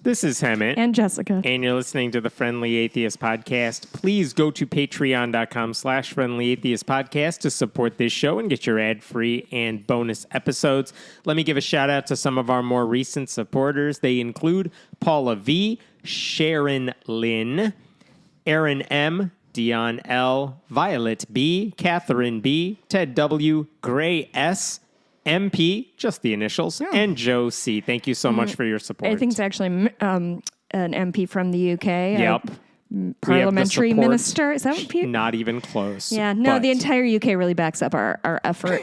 This is Hemant. And Jessica. And you're listening to the Friendly Atheist Podcast. Please go to patreon.com/Friendly Atheist Podcast to support this show and get your ad-free and bonus episodes. Let me give a shout out to some of our more recent supporters. They include Paula V, Sharon Lynn, Aaron M, Dion L, Violet B, Catherine B, Ted W, Gray S, MP, just the initials, and Joe C. Thank you so much for your support. I think it's actually an MP from the UK. Yep. Parliamentary minister. Is that what people... Not even close. Yeah, no, the entire UK really backs up our effort.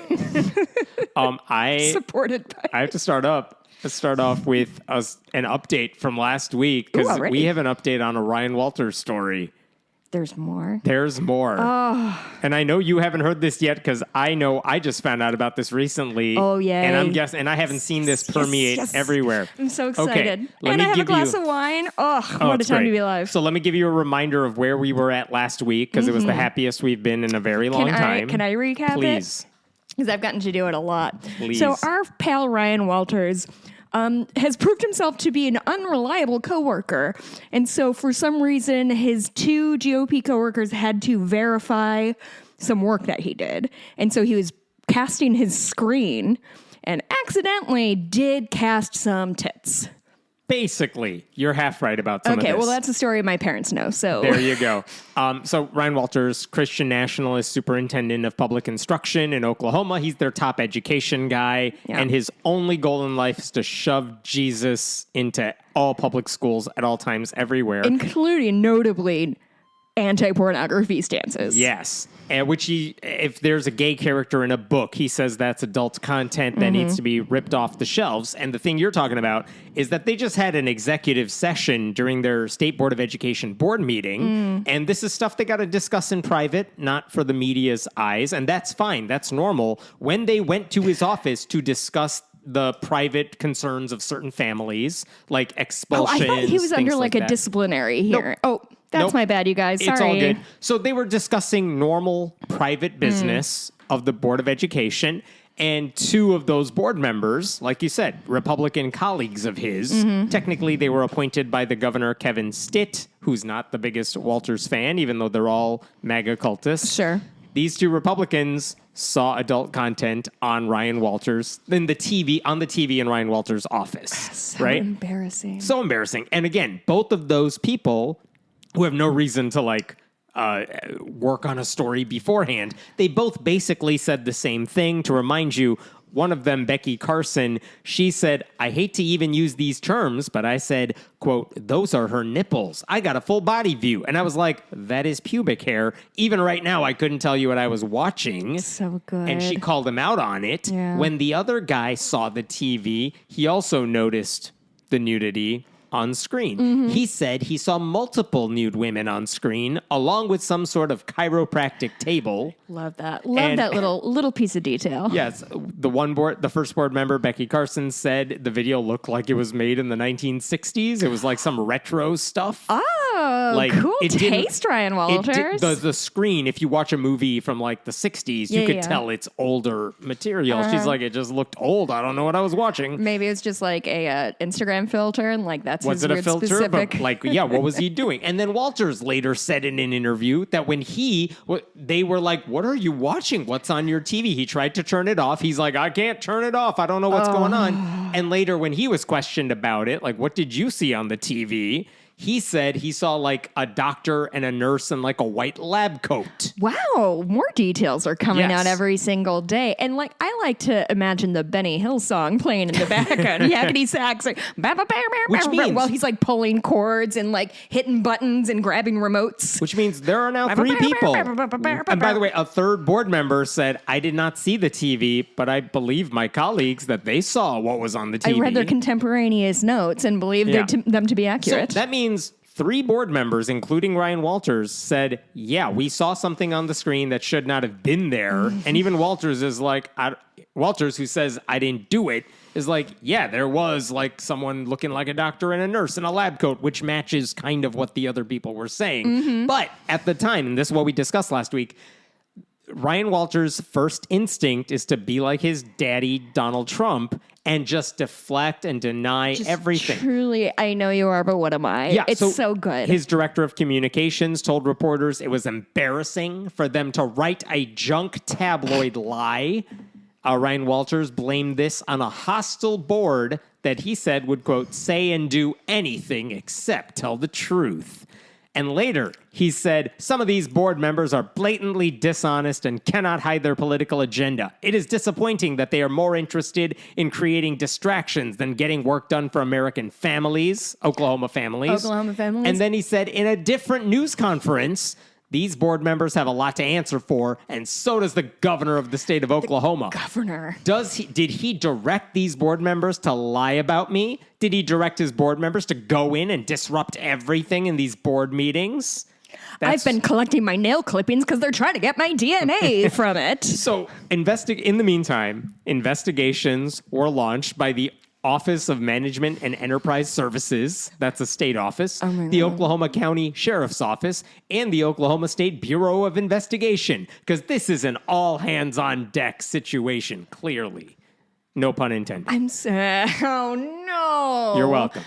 Supported by... I have to start off with an update from last week, because we have an update on a Ryan Walters story. There's more? There's more. Oh. And I know you haven't heard this yet, because I know I just found out about this recently. Oh, yeah. And I'm guessing, and I haven't seen this permeate everywhere. I'm so excited. Okay, and I have a glass of wine. Oh, what a time to be alive. So let me give you a reminder of where we were at last week, because it was the happiest we've been in a very long time. Can I recap it? Please. Because I've gotten to do it a lot. Please. So our pal Ryan Walters has proved himself to be an unreliable coworker. And so for some reason, his two GOP coworkers had to verify some work that he did. And so he was casting his screen and accidentally did cast some tits. Basically, you're half right about some of this. Okay, well, that's a story my parents know, so... There you go. So Ryan Walters, Christian nationalist, superintendent of public instruction in Oklahoma. He's their top education guy, and his only goal in life is to shove Jesus into all public schools at all times, everywhere. Including, notably, anti-pornography stances. Yes. Which if there's a gay character in a book, he says that's adult content that needs to be ripped off the shelves. And the thing you're talking about is that they just had an executive session during their State Board of Education board meeting. And this is stuff they got to discuss in private, not for the media's eyes. And that's fine. That's normal. When they went to his office to discuss the private concerns of certain families, like expulsions. I thought he was under like a disciplinary hearing. Nope. Oh, that's my bad, you guys. Sorry. It's all good. So they were discussing normal private business of the Board of Education, and two of those board members, like you said, Republican colleagues of his, technically they were appointed by the governor, Kevin Stitt, who's not the biggest Walters fan, even though they're all MAGA cultists. Sure. These two Republicans saw adult content on Ryan Walters on the TV in Ryan Walters' office. So right? embarrassing. So embarrassing. And again, both of those people who have no reason to work on a story beforehand, they both basically said the same thing. To remind you, one of them, Becky Carson, she said, I hate to even use these terms, but I said, quote, those are her nipples. I got a full body view. And I was like, that is pubic hair. Even right now, I couldn't tell you what I was watching. So good. And she called him out on it. Yeah. When the other guy saw the TV, he also noticed the nudity on screen. He said he saw multiple nude women on screen, along with some sort of chiropractic table. Love that. Love that little piece of detail. Yes. The first board member, Becky Carson, said the video looked like it was made in the 1960s. It was like some retro stuff. Oh, cool taste, Ryan Walters. The screen, if you watch a movie from like the 60s, you could tell it's older material. She's like, it just looked old. I don't know what I was watching. Maybe it's just like a Instagram filter, and like that's was his it a filter? Specific. But like, yeah, what was he doing? And then Walters later said in an interview that when they were like, what are you watching? What's on your TV? He tried to turn it off. He's like, I can't turn it off. I don't know what's going on. And later when he was questioned about it, like, what did you see on the TV? He said he saw like a doctor and a nurse in like a white lab coat. Wow, more details are coming out every single day. And like, I like to imagine the Benny Hill song playing in the background. Yakety sax, like, which means, while he's like pulling chords and like hitting buttons and grabbing remotes. Which means there are now 3 people. And by the way, a third board member said, I did not see the TV, but I believe my colleagues that they saw what was on the TV. I read their contemporaneous notes and believed them to be accurate. So that means 3 board members, including Ryan Walters, said, yeah, we saw something on the screen that should not have been there. And even Walters is like, Walters, who says, I didn't do it, is like, yeah, there was like someone looking like a doctor and a nurse in a lab coat, which matches kind of what the other people were saying. But at the time, and this is what we discussed last week, Ryan Walters' first instinct is to be like his daddy, Donald Trump, and just deflect and deny everything. Truly, I know you are, but what am I? Yeah, it's so good. His director of communications told reporters it was embarrassing for them to write a junk tabloid lie. Ryan Walters blamed this on a hostile board that he said would, quote, say and do anything except tell the truth. And later, he said, some of these board members are blatantly dishonest and cannot hide their political agenda. It is disappointing that they are more interested in creating distractions than getting work done for American families, Oklahoma families. And then he said, in a different news conference, these board members have a lot to answer for, and so does the governor of the state of Oklahoma. Governor. Did he direct these board members to lie about me? Did he direct his board members to go in and disrupt everything in these board meetings? I've been collecting my nail clippings because they're trying to get my DNA from it. So, in the meantime, investigations were launched by the Office of Management and Enterprise Services, that's a state office, the Oklahoma County Sheriff's Office, and the Oklahoma State Bureau of Investigation, because this is an all-hands-on-deck situation, clearly. No pun intended. Oh, no. You're welcome.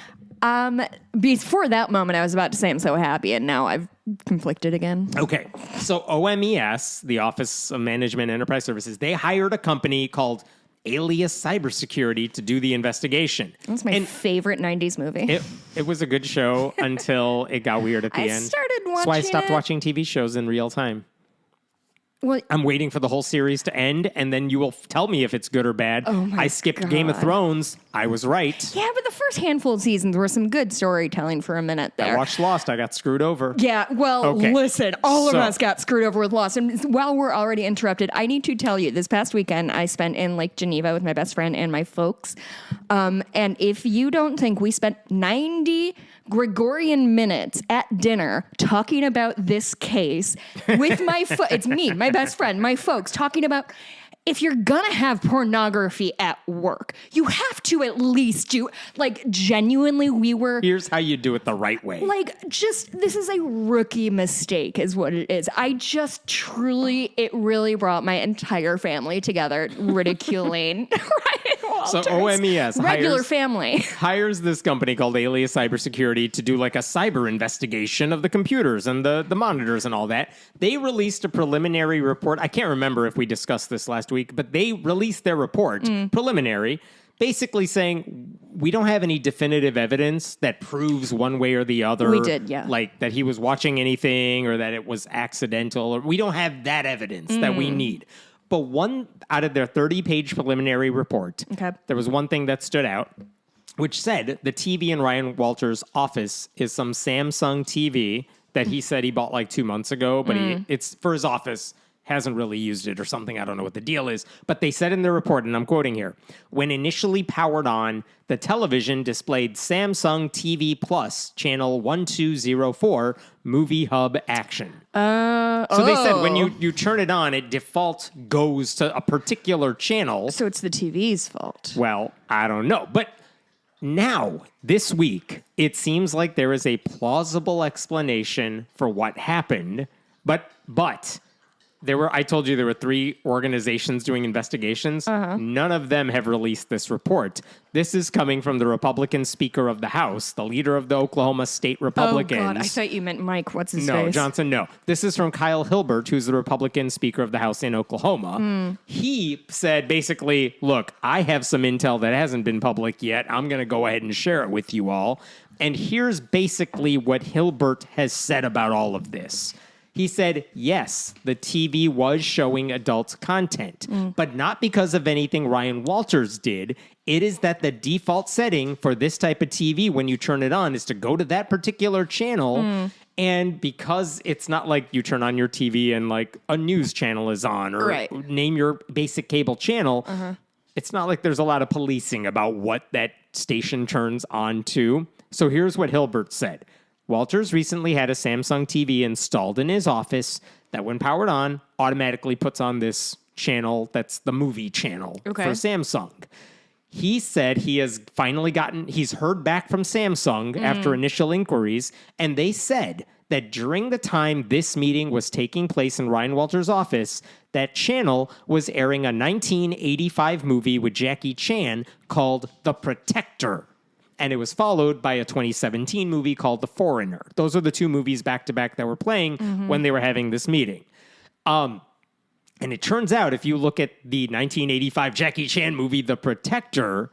Before that moment, I was about to say I'm so happy, and now I've conflicted again. Okay, so OMES, the Office of Management and Enterprise Services, they hired a company called Alias Cybersecurity to do the investigation. That's my favorite 90s movie. It was a good show until it got weird at the end. I started watching That's why I stopped watching TV shows in real time. Well, I'm waiting for the whole series to end, and then you will tell me if it's good or bad. I skipped Game of Thrones. I was right. Yeah, but the first handful of seasons were some good storytelling for a minute there. I watched Lost. I got screwed over. Yeah, well, listen, all of us got screwed over with Lost. And while we're already interrupted, I need to tell you, this past weekend, I spent in Lake Geneva with my best friend and my folks. And if you don't think we spent 90 Gregorian minutes at dinner talking about this case with my it's me, my best friend, my folks, talking about if you're gonna have pornography at work, you have to at least do, like, genuinely, we were... Here's how you do it the right way. Like, just, this is a rookie mistake is what it is. I just truly, it really brought my entire family together ridiculing Ryan Walters. So OMES regular family hires this company called Alias Cybersecurity to do like a cyber investigation of the computers and the monitors and all that. They released a preliminary report. I can't remember if we discussed this last week, but they released their report, preliminary, basically saying we don't have any definitive evidence that proves one way or the other. We did, yeah. Like that he was watching anything or that it was accidental. Or we don't have that evidence that we need. But one out of their 30-page preliminary report, there was one thing that stood out, which said the TV in Ryan Walters' office is some Samsung TV that he said he bought like 2 months ago, but it's for his office, hasn't really used it or something. I don't know what the deal is. But they said in their report, and I'm quoting here, when initially powered on, the television displayed Samsung TV Plus, channel 1204, Movie Hub Action. So they said when you turn it on, it default goes to a particular channel. So it's the TV's fault. Well, I don't know. But now, this week, it seems like there is a plausible explanation for what happened. But I told you there were 3 organizations doing investigations. None of them have released this report. This is coming from the Republican Speaker of the House, the leader of the Oklahoma State Republicans. Oh, God. I thought you meant Mike. What's his face? No, Johnson, no. This is from Kyle Hilbert, who's the Republican Speaker of the House in Oklahoma. He said, basically, look, I have some intel that hasn't been public yet. I'm going to go ahead and share it with you all. And here's basically what Hilbert has said about all of this. He said, yes, the TV was showing adult content, but not because of anything Ryan Walters did. It is that the default setting for this type of TV when you turn it on is to go to that particular channel. And because it's not like you turn on your TV and like a news channel is on or name your basic cable channel, it's not like there's a lot of policing about what that station turns on to. So here's what Hilbert said. Walters recently had a Samsung TV installed in his office that when powered on, automatically puts on this channel that's the movie channel for Samsung. He said he has finally he's heard back from Samsung after initial inquiries, and they said that during the time this meeting was taking place in Ryan Walters' office, that channel was airing a 1985 movie with Jackie Chan called The Protector. And it was followed by a 2017 movie called The Foreigner. Those are the two movies back-to-back that were playing when they were having this meeting. And it turns out, if you look at the 1985 Jackie Chan movie, The Protector,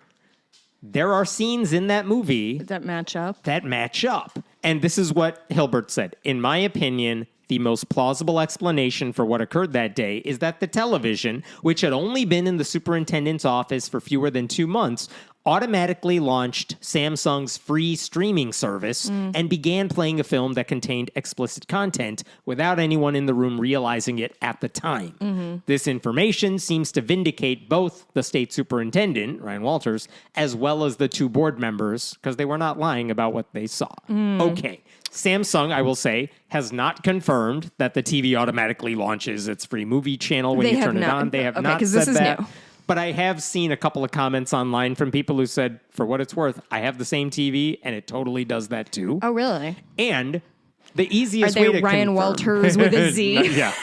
there are scenes in that movie that match up. And this is what Hilbert said. In my opinion, the most plausible explanation for what occurred that day is that the television, which had only been in the superintendent's office for fewer than 2 months, automatically launched Samsung's free streaming service and began playing a film that contained explicit content without anyone in the room realizing it at the time. This information seems to vindicate both the state superintendent, Ryan Walters, as well as the two board members, because they were not lying about what they saw. Okay. Samsung, I will say, has not confirmed that the TV automatically launches its free movie channel when you turn it on. They have not said that. New. But I have seen a couple of comments online from people who said, for what it's worth, I have the same TV, and it totally does that too. Oh, really? And the easiest way to Ryan Walters with a Z? Yeah.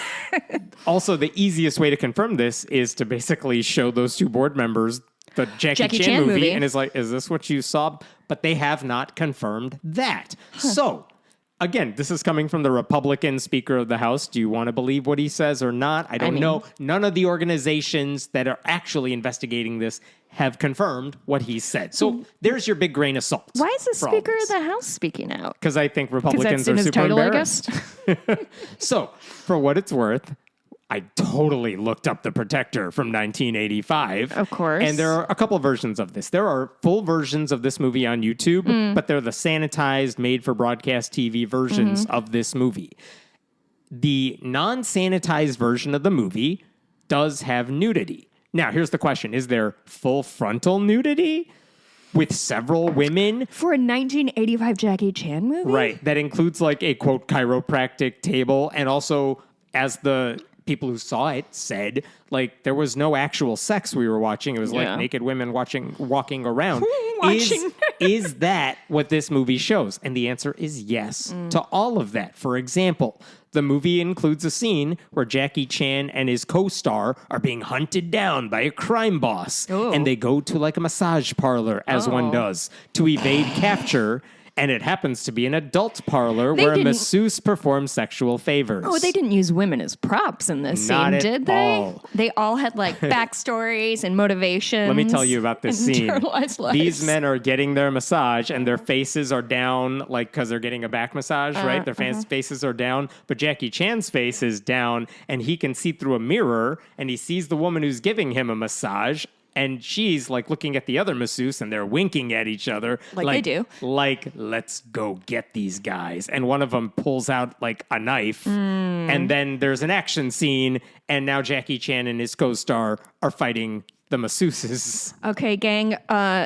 Also, the easiest way to confirm this is to basically show those two board members the Jackie Chan movie, and is like, is this what you saw? But they have not confirmed that. So, again, this is coming from the Republican Speaker of the House. Do you want to believe what he says or not? I don't know. None of the organizations that are actually investigating this have confirmed what he said. So there's your big grain of salt. Why is the Speaker of the House speaking out? Because I think Republicans are super embarrassed. So, for what it's worth, I totally looked up The Protector from 1985. Of course. And there are a couple of versions of this. There are full versions of this movie on YouTube, but they're the sanitized, made-for-broadcast TV versions of this movie. The non-sanitized version of the movie does have nudity. Now, here's the question. Is there full frontal nudity with several women? For a 1985 Jackie Chan movie? Right. That includes like a, quote, chiropractic table, and also, as the people who saw it said, like, there was no actual sex we were watching. It was like naked women walking around. Is that what this movie shows? And the answer is yes to all of that. For example, the movie includes a scene where Jackie Chan and his co-star are being hunted down by a crime boss. And they go to like a massage parlor, as one does, to evade capture. And it happens to be an adult parlor where a masseuse performs sexual favors. Oh, they didn't use women as props in this scene, did they? All. They all had like backstories and motivations. Let me tell you about this scene. Lives. These men are getting their massage and their faces are down, like, because they're getting a back massage, right? Their faces are down, but Jackie Chan's face is down and he can see through a mirror and he sees the woman who's giving him a massage. And she's like looking at the other masseuse and they're winking at each other. Like they do. Like, let's go get these guys. And one of them pulls out like a knife. And then there's an action scene. And now Jackie Chan and his co-star are fighting the masseuses. Okay, gang.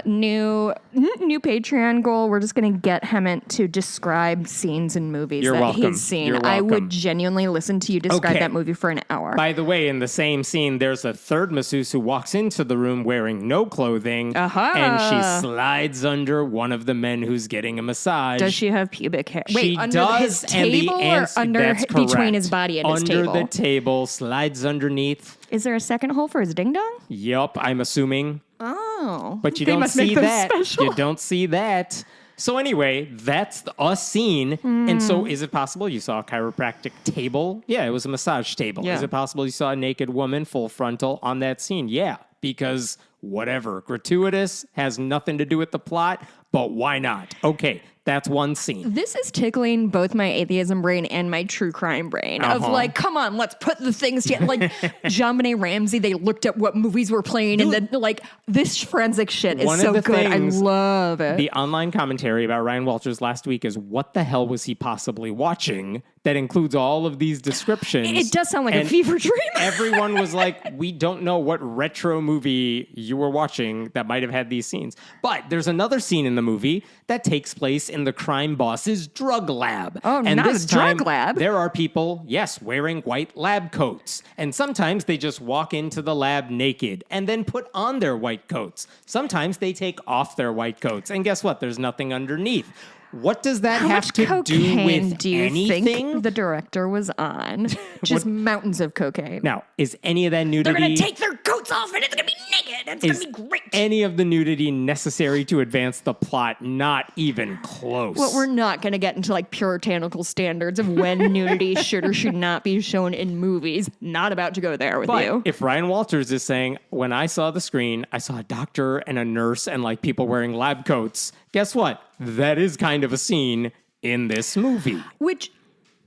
New Patreon goal. We're just going to get Hemant to describe scenes in movies he's seen. You're welcome. I would genuinely listen to you describe that movie for an hour. By the way, in the same scene, there's a third masseuse who walks into the room wearing no clothing. And she slides under one of the men who's getting a massage. Does she have pubic hair? Wait, under his table or under between his body and his table? Under the table, slides underneath. Is there a second hole for his ding-dong? Yup, I'm assuming. Oh. But you don't see that. You don't see that. So anyway, that's a scene. And so is it possible you saw a chiropractic table? Yeah, it was a massage table. Yeah. Is it possible you saw a naked woman full frontal on that scene? Yeah, because whatever. Gratuitous, has nothing to do with the plot, but why not? Okay, that's one scene. This is tickling both my atheism brain and my true crime brain of like, come on, let's put the things together. Like JonBenet Ramsey, they looked at what movies were playing and then like this forensic shit is so good. I love it. The online commentary about Ryan Walters last week is what the hell was he possibly watching that includes all of these descriptions? It does sound like a fever dream. Everyone was like, we don't know what retro movie you were watching that might have had these scenes. But there's another scene in the movie that takes place in the crime boss's drug lab. Oh, and not a drug lab. There are people, yes, wearing white lab coats. And sometimes they just walk into the lab naked and then put on their white coats. Sometimes they take off their white coats. And guess what? There's nothing underneath. What does that How have much to do cocaine with do you anything? think the director was on? Just mountains of cocaine. Now, is any of that nudity... They're going to take their coats off and it's going to be naked. It's going to be great. Any of the nudity necessary to advance the plot? Not even close. Well, we're not going to get into like puritanical standards of when nudity should or should not be shown in movies. Not about to go there with you. If Ryan Walters is saying, when I saw the screen, I saw a doctor and a nurse and like people wearing lab coats, guess what? That is kind of a scene in this movie. Which,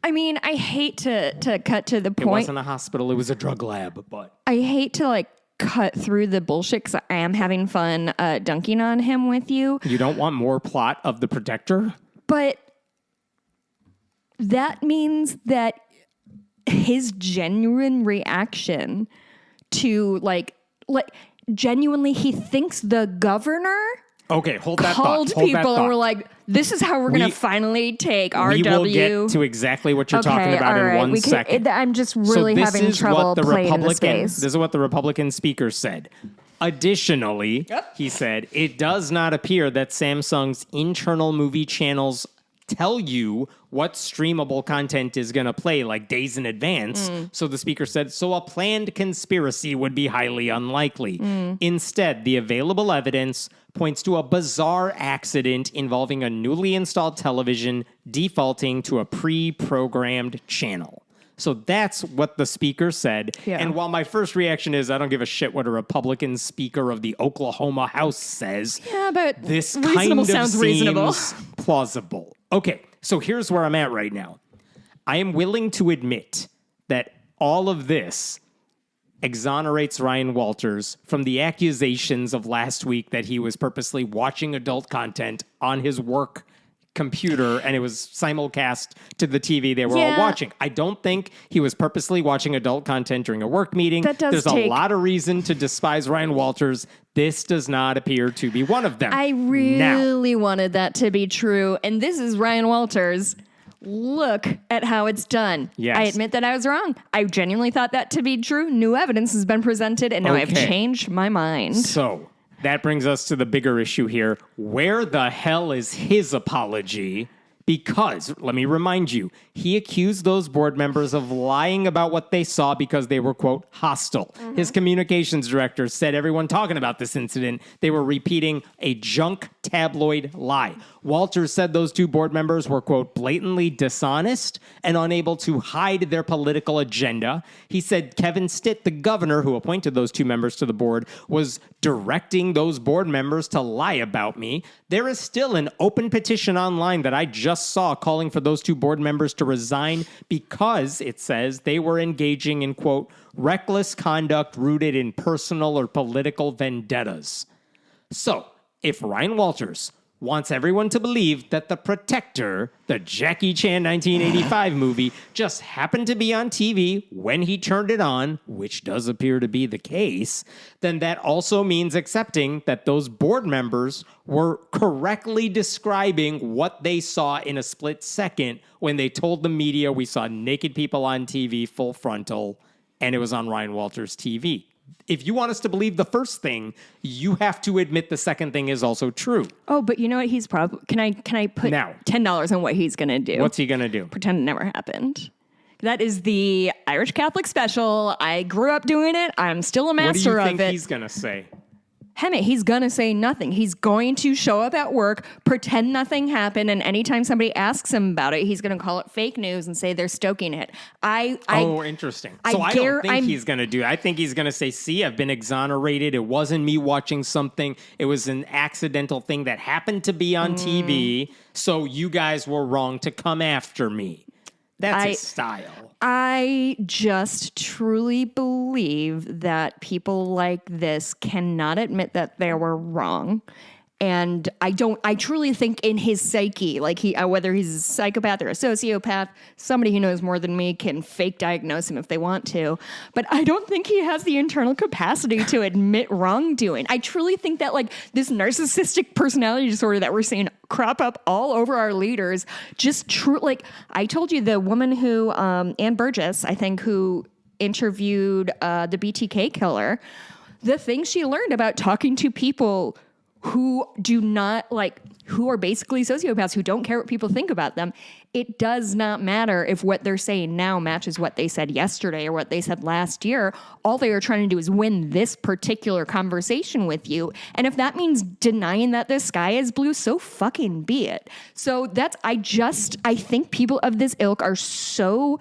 I mean, I hate to cut to the point. It wasn't a hospital, it was a drug lab, but... I hate to like cut through the bullshit because I am having fun dunking on him with you. You don't want more plot of The Protector? But that means that his genuine reaction to like genuinely he thinks the governor Okay, hold that called thought. people and were like, this is how we're going to finally take RW. We will get to exactly what you're talking about in 1 second. I'm just really having trouble playing in the space. This is what the Republican speaker said. Additionally, he said, it does not appear that Samsung's internal movie channels tell you what streamable content is going to play like days in advance. So the speaker said, so a planned conspiracy would be highly unlikely. Instead, the available evidence points to a bizarre accident involving a newly installed television defaulting to a pre-programmed channel. So that's what the speaker said. Yeah. And while my first reaction is I don't give a shit what a Republican speaker of the Oklahoma House says, but this reasonable kind of sounds seems reasonable. plausible. Okay, so here's where I'm at right now. I am willing to admit that all of this exonerates Ryan Walters from the accusations of last week that he was purposely watching adult content on his work computer and it was simulcast to the TV they were all watching. I don't think he was purposely watching adult content during a work meeting. There's a lot of reason to despise Ryan Walters. This does not appear to be one of them. I really wanted that to be true. And this is Ryan Walters. Look at how it's done. Yes. I admit that I was wrong. I genuinely thought that to be true. New evidence has been presented, and now I've changed my mind. So that brings us to the bigger issue here. Where the hell is his apology? Because, let me remind you, he accused those board members of lying about what they saw because they were, quote, hostile. His communications director said everyone talking about this incident, they were repeating a junk tabloid lie. Walters said those two board members were, quote, blatantly dishonest and unable to hide their political agenda. He said Kevin Stitt, the governor who appointed those two members to the board, was directing those board members to lie about me. There is still an open petition online that I just saw calling for those two board members to resign because, it says, they were engaging in, quote, reckless conduct rooted in personal or political vendettas. So, if Ryan Walters wants everyone to believe that The Protector, the Jackie Chan 1985 movie, just happened to be on TV when he turned it on, which does appear to be the case, then that also means accepting that those board members were correctly describing what they saw in a split second when they told the media we saw naked people on TV full frontal, and it was on Ryan Walters' TV. If you want us to believe the first thing, you have to admit the second thing is also true. Oh, but you know what? He's probably... Can I put $10 on what he's going to do? What's he going to do? Pretend it never happened. That is the Irish Catholic special. I grew up doing it. I'm still a master of it. What do you think he's going to say? Hemmett, he's going to say nothing. He's going to show up at work, pretend nothing happened, and anytime somebody asks him about it, he's going to call it fake news and say they're stoking it. Interesting. So I don't think he's going to do it. I think he's going to say, see, I've been exonerated. It wasn't me watching something. It was an accidental thing that happened to be on TV, so you guys were wrong to come after me. That's his style. I just truly believe that people like this cannot admit that they were wrong. And I truly think in his psyche, like whether he's a psychopath or a sociopath, somebody who knows more than me can fake diagnose him if they want to. But I don't think he has the internal capacity to admit wrongdoing. I truly think that like this narcissistic personality disorder that we're seeing crop up all over our leaders, like I told you, the woman who, Ann Burgess, I think, who interviewed the BTK killer, the things she learned about talking to people who do not like, who are basically sociopaths who don't care what people think about them. It does not matter if what they're saying now matches what they said yesterday or what they said last year. All they are trying to do is win this particular conversation with you. And if that means denying that the sky is blue, so fucking be it. So I think people of this ilk are so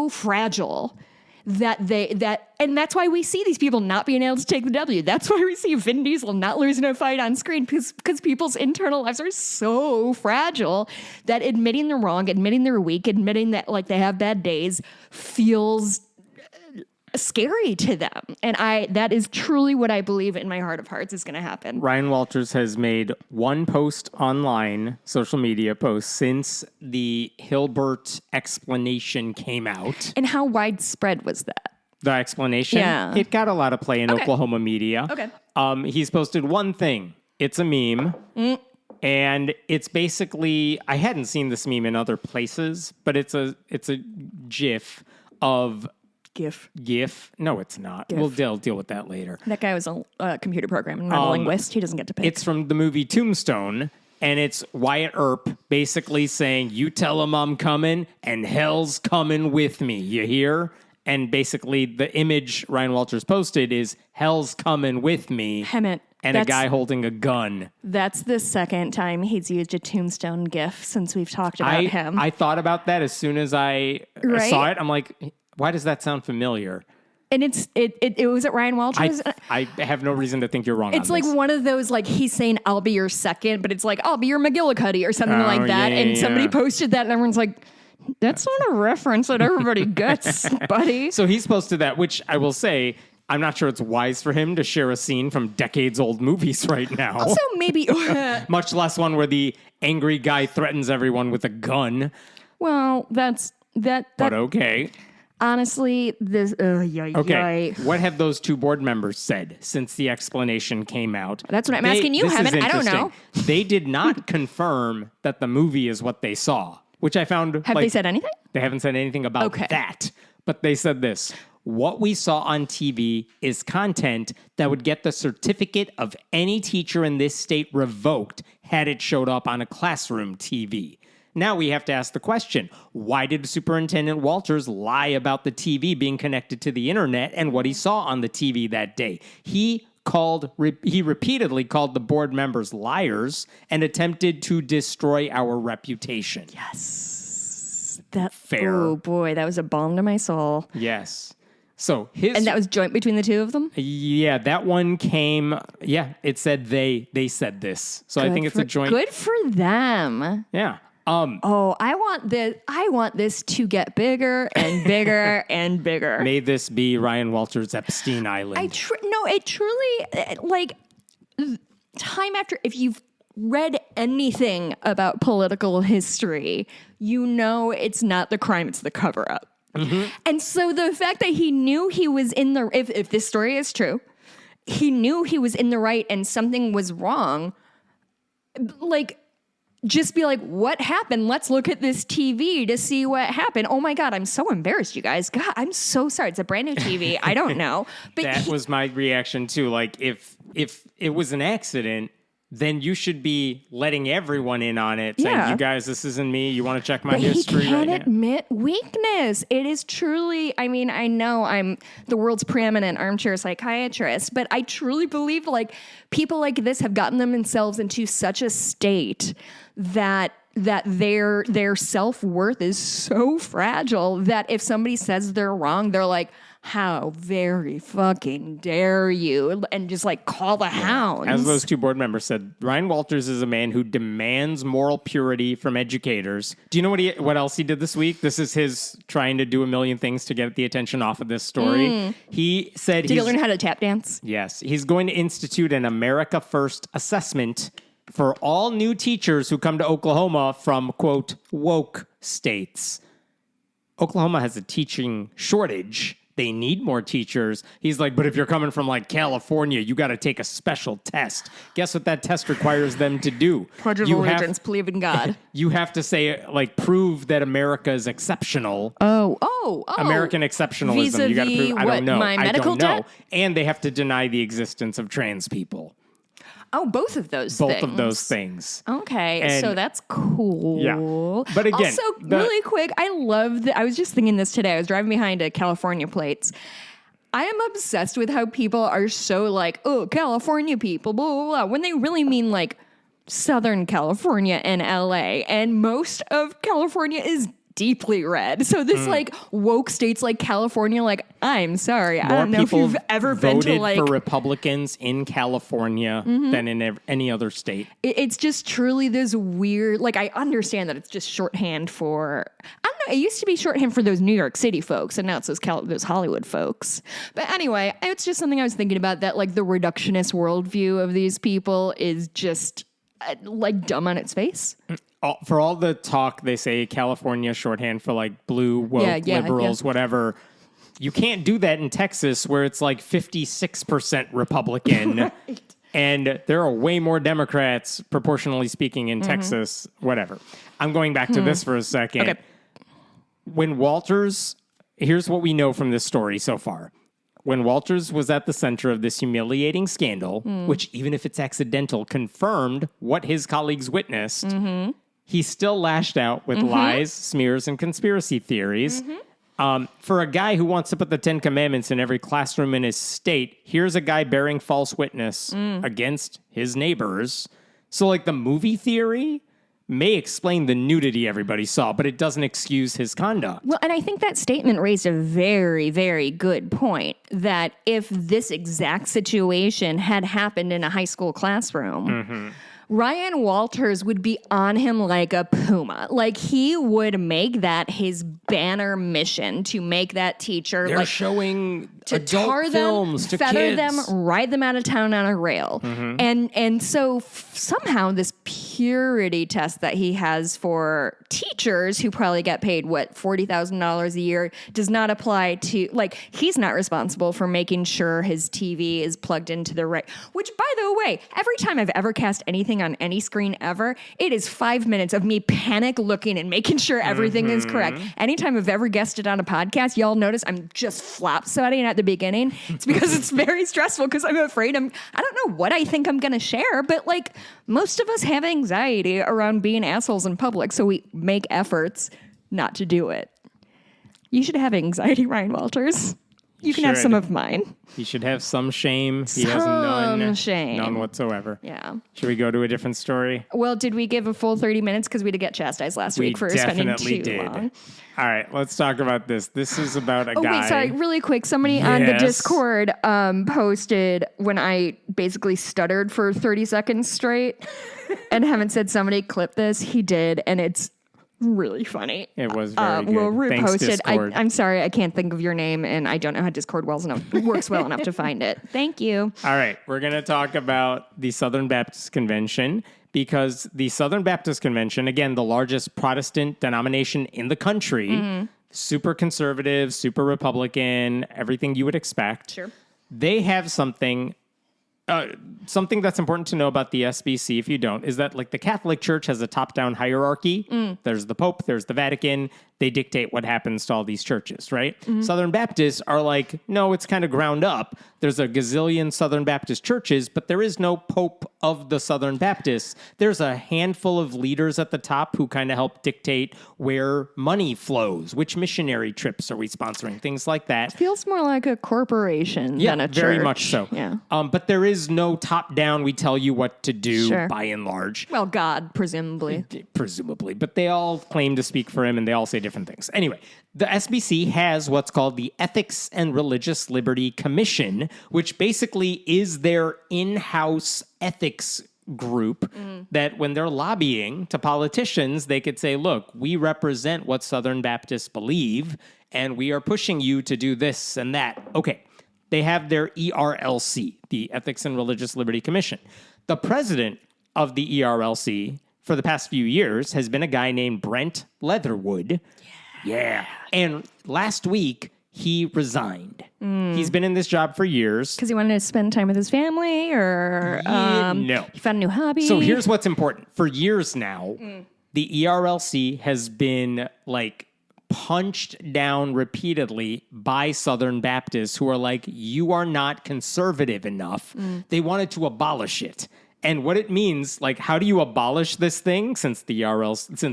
fragile and that's why we see these people not being able to take the W. That's why we see Vin Diesel not losing a fight on screen because people's internal lives are so fragile that admitting they're wrong, admitting they're weak, admitting that like they have bad days feels scary to them. And that is truly what I believe in my heart of hearts is going to happen. Ryan Walters has made one post online, social media post, since the Hilbert explanation came out. And how widespread was that? The explanation? Yeah. It got a lot of play in Oklahoma media. Okay. He's posted one thing. It's a meme. And it's basically, I hadn't seen this meme in other places, but it's a GIF of... GIF? No, it's not. GIF. We'll deal with that later. That guy was a computer programmer, not a linguist. He doesn't get to pick. It's from the movie Tombstone, and it's Wyatt Earp basically saying, you tell him I'm coming, and hell's coming with me. You hear? And basically the image Ryan Walters posted is, hell's coming with me. Hemmett. And a guy holding a gun. That's the second time he's used a Tombstone GIF since we've talked about him. I thought about that as soon as I saw it. I'm like... Why does that sound familiar? And it was at Ryan Walters. I have no reason to think you're wrong. It's like one of those, like he's saying, I'll be your second, but it's like, I'll be your McGillicuddy or something like that. And somebody posted that and everyone's like, that's not a reference that everybody gets, buddy. So he's posted that, which I will say, I'm not sure it's wise for him to share a scene from decades old movies right now. Also, maybe. Much less one where the angry guy threatens everyone with a gun. Well, that. But okay. Honestly, this... Okay, what have those two board members said since the explanation came out? That's what I'm asking you, Hammond. I don't know. They did not confirm that the movie is what they saw, which I found... Have they said anything? They haven't said anything about that, but they said this. What we saw on TV is content that would get the certificate of any teacher in this state revoked had it showed up on a classroom TV. Now we have to ask the question, why did Superintendent Walters lie about the TV being connected to the internet and what he saw on the TV that day? He repeatedly called the board members liars and attempted to destroy our reputation. Yes. Fair. Oh boy, that was a balm to my soul. Yes. So and that was joint between the two of them? Yeah, that one came, it said they said this. So I think it's a joint. Good for them. Yeah. I want this to get bigger and bigger and bigger. May this be Ryan Walters' Epstein Island. It truly, like, time after, if you've read anything about political history, you know it's not the crime, it's the cover-up. Mm-hmm. And so the fact that he knew he was in the, if this story is true, he knew he was in the right and something was wrong, like, just be like, what happened? Let's look at this TV to see what happened. Oh my God, I'm so embarrassed, you guys. God, I'm so sorry. It's a brand new TV. I don't know. But that was my reaction too. Like, if it was an accident, then you should be letting everyone in on it. Saying, you guys, this isn't me. You want to check my history he can't admit weakness. It is truly, I mean, I know I'm the world's preeminent armchair psychiatrist, but I truly believe like people like this have gotten themselves into such a state that their self-worth is so fragile that if somebody says they're wrong, they're like, how very fucking dare you? And just like call the hounds. As those two board members said, Ryan Walters is a man who demands moral purity from educators. Do you know what else he did this week? This is his trying to do a million things to get the attention off of this story. He said Did he learn how to tap dance? Yes. He's going to institute an America First assessment for all new teachers who come to Oklahoma from, quote, woke states. Oklahoma has a teaching shortage. They need more teachers. He's like, but if you're coming from like California, you got to take a special test. Guess what that test requires them to do? Pledge of allegiance, believe in God. You have to say, like, prove that America is exceptional. Oh. American exceptionalism. You got to prove. I don't know. My medical I don't know. And they have to deny the existence of trans people. Oh, both of those Both of those things. Okay, And- so that's cool. Yeah. But again, also, really quick, I love that. I was just thinking this today. I was driving behind a California plates. I am obsessed with how people are so like, oh, California people, blah, blah, blah, when they really mean like Southern California and LA. And most of California is deeply red. So this like woke states like California, like, I'm sorry. I don't know if you've ever been to like for Republicans in California than in any other state. It's just truly this weird, like, I understand that it's just shorthand for, I don't know, it used to be shorthand for those New York City folks, and now it's those Hollywood folks. But anyway, it's just something I was thinking about, that, like, the reductionist worldview of these people is just, like, dumb on its face. For all the talk, they say California shorthand for, like, blue, woke, liberals, whatever. You can't do that in Texas, where it's like 56% Republican. Right. And there are way more Democrats, proportionally speaking, in Texas, whatever. I'm going back to this for a second. Okay. When Walters, here's what we know from this story so far. When Walters was at the center of this humiliating scandal, which, even if it's accidental, confirmed what his colleagues witnessed, he still lashed out with lies, smears, and conspiracy theories. For a guy who wants to put the 10 Commandments in every classroom in his state, here's a guy bearing false witness against his neighbors. So, like, the movie theory may explain the nudity everybody saw, but it doesn't excuse his conduct. Well, and I think that statement raised a very, very good point, that if this exact situation had happened in a high school classroom, Ryan Walters would be on him like a puma. Like, he would make that his banner mission to make that teacher, They're like, showing to adult tar films them, to feather kids. them, ride them out of town on a rail. And so somehow this purity test that he has for teachers who probably get paid, what, $40,000 a year, does not apply to, like, he's not responsible for making sure his TV is plugged into the right, which, by the way, every time I've ever cast anything on any screen ever, it is 5 minutes of me panic looking and making sure everything is correct. Anytime I've ever guested on a podcast, y'all notice I'm just flop sweating at the beginning. It's because it's very stressful, because I'm afraid I don't know what I think I'm going to share, but, like, most of us have anxiety around being assholes in public, so we make efforts not to do it. You should have anxiety, Ryan Walters. You can have some of mine. He should have some shame. He has none. Shame. None whatsoever. Yeah. Should we go to a different story? Well, did we give a full 30 minutes? Because we did get chastised last week for spending too long. All right, let's talk about this. This is about a guy. Oh, wait, sorry. Really quick. Somebody on the Discord posted when I basically stuttered for 30 seconds straight and haven't said somebody clip this. He did, and it's really funny. It was very good. We'll repost Thanks, it. I'm sorry, I can't think of your name, and I don't know how Discord works well enough to find it. Thank you. All right, we're going to talk about the Southern Baptist Convention, because the Southern Baptist Convention, again, the largest Protestant denomination in the country, super conservative, super Republican, everything you would expect. Sure. They have something that's important to know about the SBC, if you don't, is that, like, the Catholic Church has a top-down hierarchy. There's the Pope, there's the Vatican. They dictate what happens to all these churches, right? Southern Baptists are like, no, it's kind of ground up. There's a gazillion Southern Baptist churches, but there is no Pope of the Southern Baptists. There's a handful of leaders at the top who kind of help dictate where money flows, which missionary trips are we sponsoring, things like that. Feels more like a corporation than a church. Very much so. Yeah. But there is no top-down, we tell you what to do, by and large. Well, God, presumably. Presumably. But they all claim to speak for him, and they all say different things. Anyway, the SBC has what's called the Ethics and Religious Liberty Commission, which basically is their in-house ethics group that when they're lobbying to politicians, they could say, look, we represent what Southern Baptists believe, and we are pushing you to do this and that. Okay. They have their ERLC, the Ethics and Religious Liberty Commission. The president of the ERLC for the past few years has been a guy named Brent Leatherwood. Yeah. And last week, he resigned. He's been in this job for years. Because he wanted to spend time with his family, or no. He found a new hobby. So here's what's important. For years now, the ERLC has been, like, punched down repeatedly by Southern Baptists who are like, you are not conservative enough. They wanted to abolish it. And what it means, like, how do you abolish this thing since the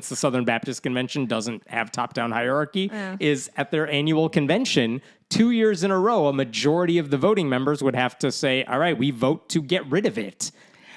Southern Baptist Convention doesn't have top-down hierarchy, is at their annual convention, 2 years in a row, a majority of the voting members would have to say, all right, we vote to get rid of it.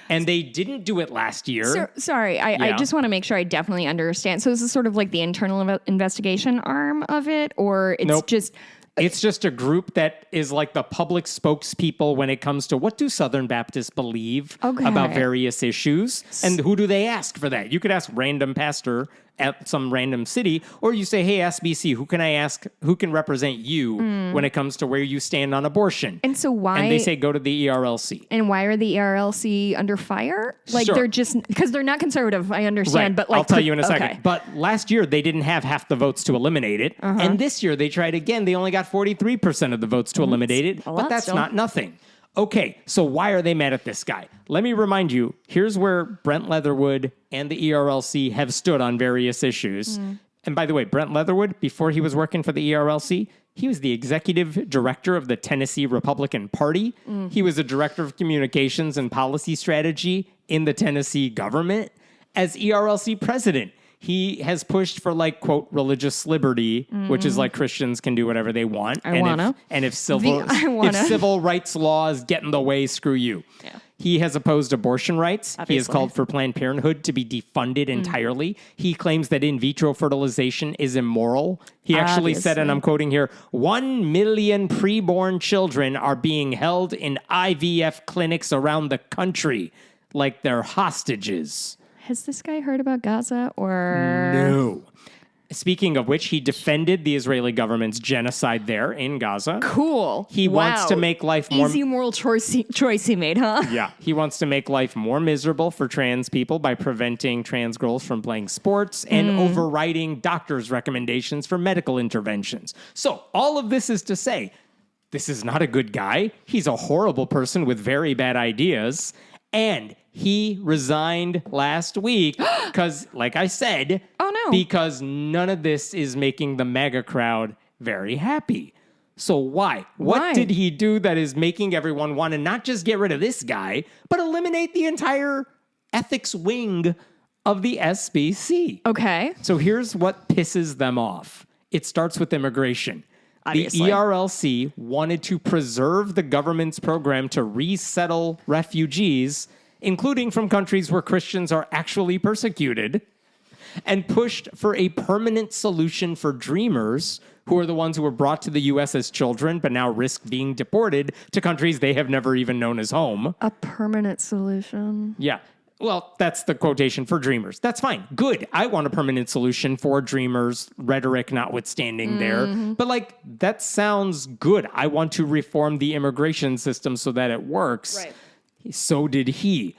And they didn't do it last year. Sorry, I just want to make sure I definitely understand. So this is sort of like the internal investigation arm of it, or it's just... It's just a group that is like the public spokespeople when it comes to what do Southern Baptists believe about various issues, and who do they ask for that? You could ask random pastor at some random city, or you say, hey, SBC, who can I ask, who can represent you when it comes to where you stand on abortion? And so why... And they say, go to the ERLC. And why are the ERLC under fire? Like, Sure. they're just... Because they're not conservative, I understand, Right. but like... I'll tell you in a second. Okay. But last year, they didn't have half the votes to eliminate it. And this year, they tried again. They only got 43% of the votes to eliminate it. But that's not nothing. Okay, so why are they mad at this guy? Let me remind you, here's where Brent Leatherwood and the ERLC have stood on various issues. And by the way, Brent Leatherwood, before he was working for the ERLC, he was the executive director of the Tennessee Republican Party. He was the director of communications and policy strategy in the Tennessee government. As ERLC president, he has pushed for, like, quote, religious liberty, which is like Christians can do whatever they want. If civil rights laws get in the way, screw you. Yeah. He has opposed abortion rights. Obviously. He has called for Planned Parenthood to be defunded entirely. He claims that in vitro fertilization is immoral. He actually said, and I'm quoting here, 1 million preborn children are being held in IVF clinics around the country like they're hostages. Has this guy heard about Gaza or... No. Speaking of which, he defended the Israeli government's genocide there in Gaza. Cool. He wants to make life more... Easy moral choice he made, huh? Yeah. He wants to make life more miserable for trans people by preventing trans girls from playing sports and overriding doctors' recommendations for medical interventions. So all of this is to say, this is not a good guy. He's a horrible person with very bad ideas. And he resigned last week because, like I said, because none of this is making the MAGA crowd very happy. So why? What did he do that is making everyone want to not just get rid of this guy, but eliminate the entire ethics wing of the SBC? Okay. So here's what pisses them off. It starts with immigration. Obviously. The ERLC wanted to preserve the government's program to resettle refugees, including from countries where Christians are actually persecuted, and pushed for a permanent solution for dreamers, who are the ones who were brought to the U.S. as children, but now risk being deported to countries they have never even known as home. A permanent solution? Yeah. Well, that's the quotation for dreamers. That's fine. Good. I want a permanent solution for dreamers, rhetoric notwithstanding there. But, like, that sounds good. I want to reform the immigration system so that it works. Right. So did he.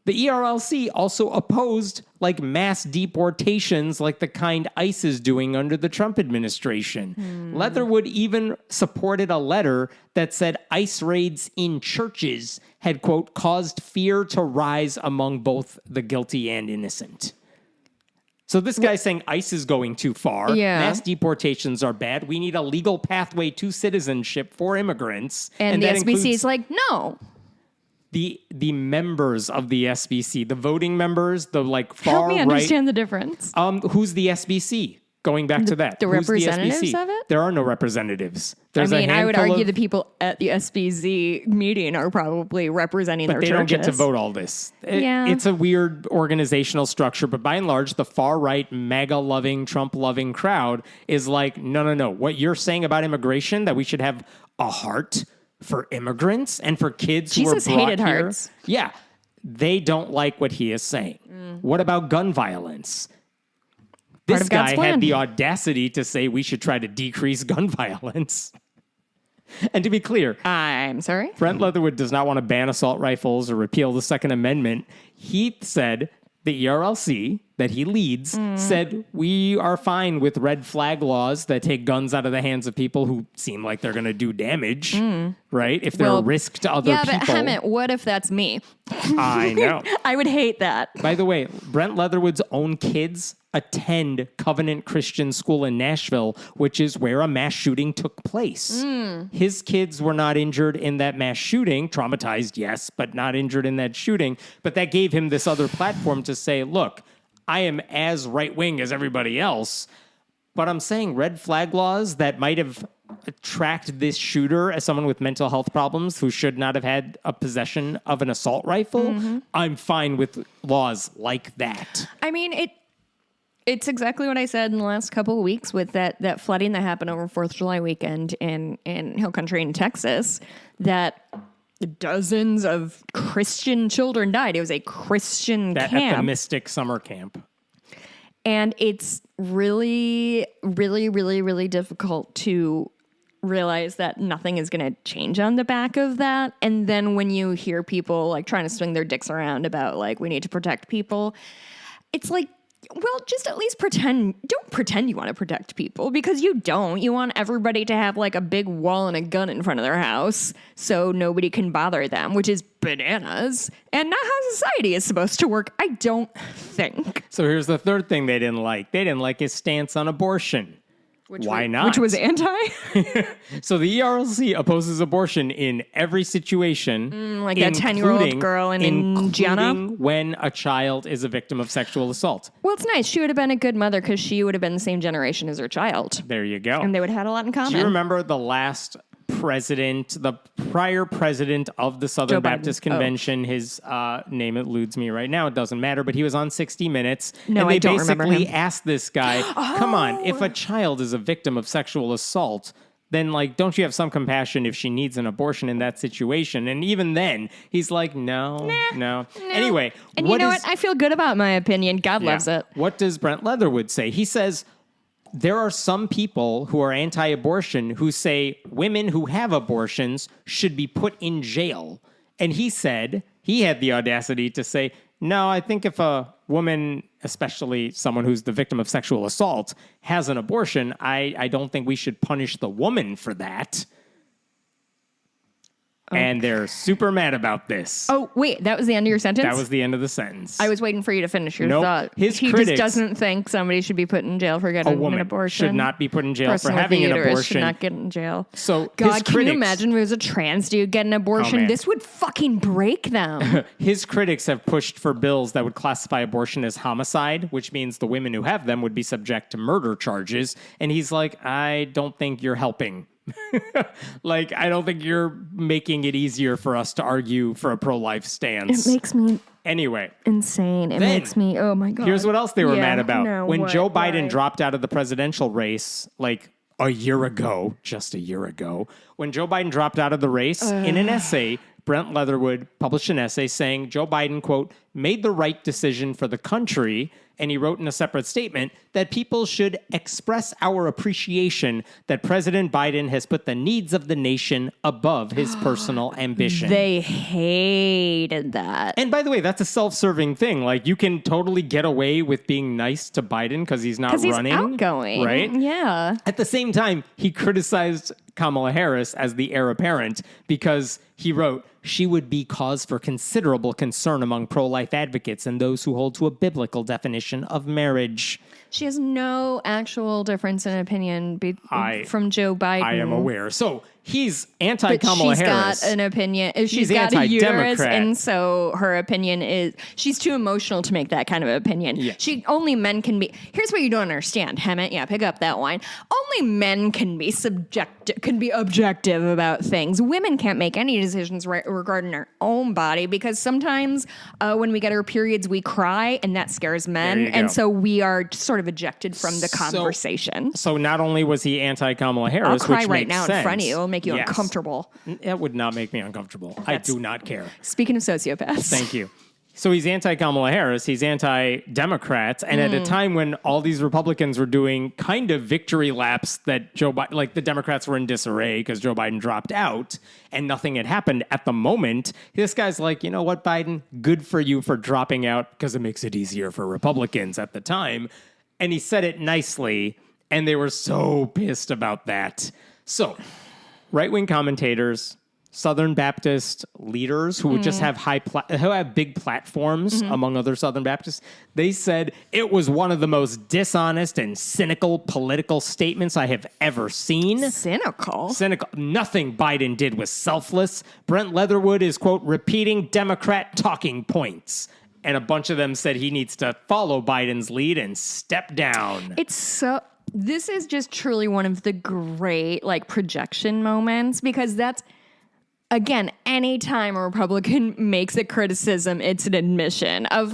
The ERLC also opposed, like, mass deportations like the kind ICE is doing under the Trump administration. Leatherwood even supported a letter that said ICE raids in churches had, quote, caused fear to rise among both the guilty and innocent. So this guy's saying ICE is going too far. Yeah. Mass deportations are bad. We need a legal pathway to citizenship for immigrants. And the SBC is like, no. The members of the SBC, the voting members, the, like, far right. Help me understand the difference. Who's the SBC? Going back to that. The Who's representatives the SBC? of it? There are no representatives. I would argue the people at the SBC meeting are probably representing their churches. But they don't get to vote all this. It's a weird organizational structure, but by and large, the far-right, MAGA-loving, Trump-loving crowd is like, no. What you're saying about immigration, that we should have a heart for immigrants and for kids who were brought hated here. Hearts. Yeah. They don't like what he is saying. What about gun violence? This guy had the audacity to say we should try to decrease gun violence. And to be clear, I'm sorry? Brent Leatherwood does not want to ban assault rifles or repeal the Second Amendment. He said the ERLC that he leads said, we are fine with red flag laws that take guns out of the hands of people who seem like they're going to do damage, right? If they're a risk to other people. Yeah, but Hammett, what if that's me? I know. I would hate that. By the way, Brent Leatherwood's own kids attend Covenant Christian School in Nashville, which is where a mass shooting took place. His kids were not injured in that mass shooting, traumatized, yes, but not injured in that shooting. But that gave him this other platform to say, look, I am as right-wing as everybody else, but I'm saying red flag laws that might have tracked this shooter as someone with mental health problems who should not have had a possession of an assault rifle. I'm fine with laws like that. I mean, it's exactly what I said in the last couple of weeks with that flooding that happened over 4th of July weekend in Hill Country in Texas, that dozens of Christian children died. It was a Christian camp. At the Mystic Summer Camp. And it's really, really, really, really difficult to realize that nothing is going to change on the back of that. And then when you hear people like trying to swing their dicks around about like, we need to protect people, it's like, well, just at least don't pretend you want to protect people, because you don't. You want everybody to have like a big wall and a gun in front of their house so nobody can bother them, which is bananas and not how society is supposed to work, I don't think. So here's the third thing they didn't like. They didn't like his stance on abortion. Why not? Which was anti? So the ERLC opposes abortion in every situation. Like that 10-year-old girl in Indiana? When a child is a victim of sexual assault. Well, it's nice. She would have been a good mother because she would have been the same generation as her child. There you go. And they would have had a lot in common. Do you remember the prior president of the Southern Baptist Convention? His name eludes me right now. It doesn't matter, but he was on 60 Minutes. No, and they I don't remember him. basically asked this guy, come on, if a child is a victim of sexual assault, then like, don't you have some compassion if she needs an abortion in that situation? And even then, he's like, no. Anyway. And you know what? I feel good about my opinion. God loves it. What does Brent Leatherwood say? He says, there are some people who are anti-abortion who say women who have abortions should be put in jail. And he said, he had the audacity to say, no, I think if a woman, especially someone who's the victim of sexual assault, has an abortion, I don't think we should punish the woman for that. And they're super mad about this. Oh, wait, that was the end of your sentence? That was the end of the sentence. I was waiting for you to finish your Nope. thought. He just doesn't think somebody should be put in jail for getting an abortion. Should not be put in jail Person for having with an a uterus abortion. Should not get in jail. So God, can you imagine if it was a trans dude getting an abortion? man. This would fucking break them. His critics have pushed for bills that would classify abortion as homicide, which means the women who have them would be subject to murder charges. And he's like, I don't think you're helping. Like, I don't think you're making it easier for us to argue for a pro-life stance. It makes me anyway insane. It makes me, oh my God. Here's what else they were mad about. No, when Joe Biden dropped out of the presidential race, like just a year ago, when Joe Biden dropped out of the race, in an essay, Brent Leatherwood published an essay saying Joe Biden, quote, made the right decision for the country. And he wrote in a separate statement that people should express our appreciation that President Biden has put the needs of the nation above his personal ambition. They hated that. And by the way, that's a self-serving thing. Like, you can totally get away with being nice to Biden because he's not running. He's outgoing. Right? Yeah. At the same time, he criticized Kamala Harris as the heir apparent because he wrote, she would be cause for considerable concern among pro-life advocates and those who hold to a biblical definition of marriage. She has no actual difference in opinion from Joe Biden. I am aware. So he's anti-Kamala Harris. She's got an opinion. She's got a uterus, anti-Democrat. and so her opinion is she's too emotional to make that kind of opinion. Yeah. Only men can be. Here's what you don't understand, Hammett. Yeah, pick up that line. Only men can be objective about things. Women can't make any decisions regarding our own body because sometimes when we get our periods, we cry, and that scares men, and so we are sort of ejected from the conversation. So not only was he anti-Kamala Harris, I'll cry which right makes now sense. in front of you. It'll make you uncomfortable. That would not make me uncomfortable. I do not care. Speaking of sociopaths. Thank you. So he's anti-Kamala Harris, he's anti-Democrats, and at a time when all these Republicans were doing kind of victory laps that Joe Biden, like the Democrats were in disarray because Joe Biden dropped out and nothing had happened at the moment, this guy's like, you know what, Biden, good for you for dropping out because it makes it easier for Republicans at the time. And he said it nicely, and they were so pissed about that. So right-wing commentators, Southern Baptist leaders who just have who have big platforms among other Southern Baptists, they said it was one of the most dishonest and cynical political statements I have ever seen. Cynical? Cynical. Nothing Biden did was selfless. Brent Leatherwood is, quote, repeating Democrat talking points. And a bunch of them said he needs to follow Biden's lead and step down. This is just truly one of the great, projection moments, because that's, again, anytime a Republican makes a criticism, it's an admission of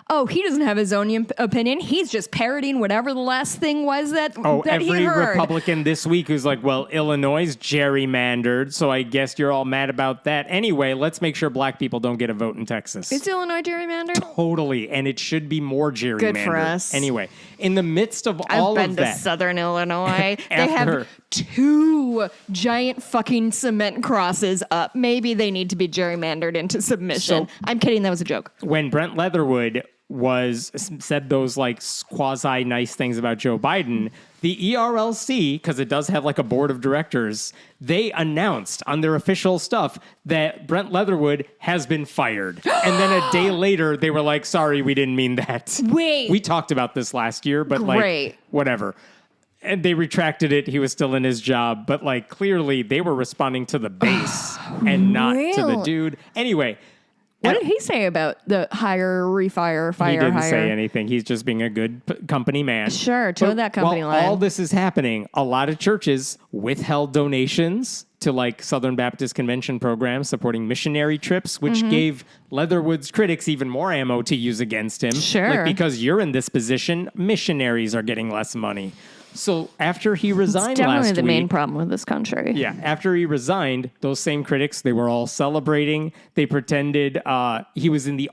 oh, he doesn't have his own opinion. He's just parroting whatever the last thing was that he heard. Every Republican this week who's like, well, Illinois is gerrymandered, so I guess you're all mad about that. Anyway, let's make sure black people don't get a vote in Texas. Is Illinois gerrymandered? Totally, and it should be more gerrymandered. Good for us. Anyway, in the midst of all of that... I've been to Southern Illinois. They have 2 giant fucking cement crosses up. Maybe they need to be gerrymandered into submission. I'm kidding. That was a joke. When Brent Leatherwood said those quasi nice things about Joe Biden, the ERLC, because it does have a board of directors, they announced on their official stuff that Brent Leatherwood has been fired. And then a day later, they were like, sorry, we didn't mean that. Wait. We talked about this last year, but Great. Whatever. And they retracted it. He was still in his job. But clearly they were responding to the base and not to the dude. Anyway. What did he say about the hire, refire, fire, He didn't hire? say anything. He's just being a good company man. Sure, toe that company while line. all this is happening, a lot of churches withheld donations to Southern Baptist Convention programs supporting missionary trips, which gave Leatherwood's critics even more ammo to use against him. Sure. Because you're in this position, missionaries are getting less money. So after he resigned last week... Definitely the main problem with this country. Yeah, after he resigned, those same critics, they were all celebrating. They pretended he was in the...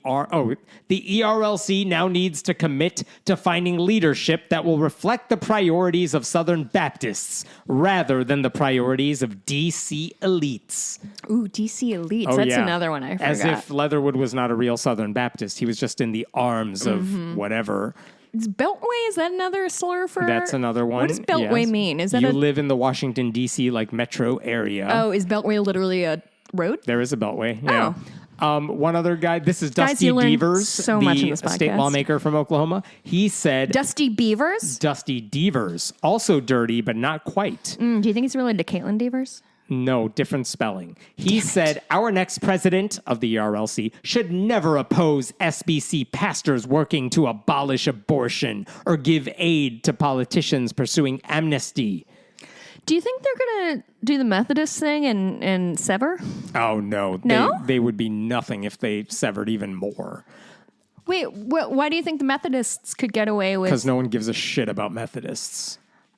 the ERLC now needs to commit to finding leadership that will reflect the priorities of Southern Baptists rather than the priorities of DC elites. Ooh, DC elites. That's another one I forgot. As if Leatherwood was not a real Southern Baptist. He was just in the arms of whatever... Is Beltway, is that another slur for... That's another one. What does Beltway mean? Is that you live in the Washington, D.C. metro area. Oh, is Beltway literally a road? There is a Beltway, yeah. One other guy, this is Dusty Beavers, so much in this podcast. State lawmaker from Oklahoma. He said... Dusty Beavers? Dusty Devers. Also dirty, but not quite. Do you think he's related to Caitlin Devers? No, different spelling. He said, our next president of the ERLC should never oppose SBC pastors working to abolish abortion or give aid to politicians pursuing amnesty. Do you think they're going to do the Methodist thing and sever? Oh, no. No? They would be nothing if they severed even more. Wait, why do you think the Methodists could get away with... Because no one gives a shit about Methodists.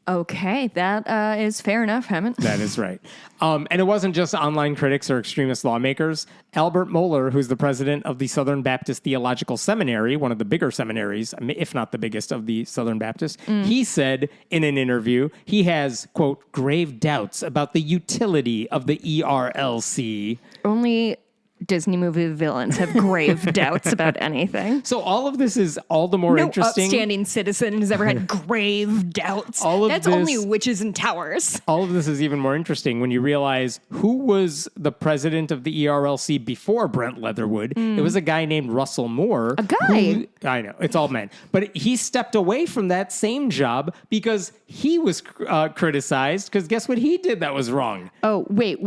Okay, that is fair enough, Hammond. That is right. And it wasn't just online critics or extremist lawmakers. Albert Mohler, who's the president of the Southern Baptist Theological Seminary, one of the bigger seminaries, if not the biggest of the Southern Baptists, he said in an interview he has, quote, grave doubts about the utility of the ERLC. Only Disney movie villains have grave doubts about anything. So all of this is all the more interesting. No upstanding citizen has ever had grave doubts. That's only witches and towers. All of this is even more interesting when you realize who was the president of the ERLC before Brent Leatherwood. It was a guy named Russell Moore. A guy? I know, it's all men. But he stepped away from that same job because he was criticized, because guess what he did that was wrong? Oh, wait.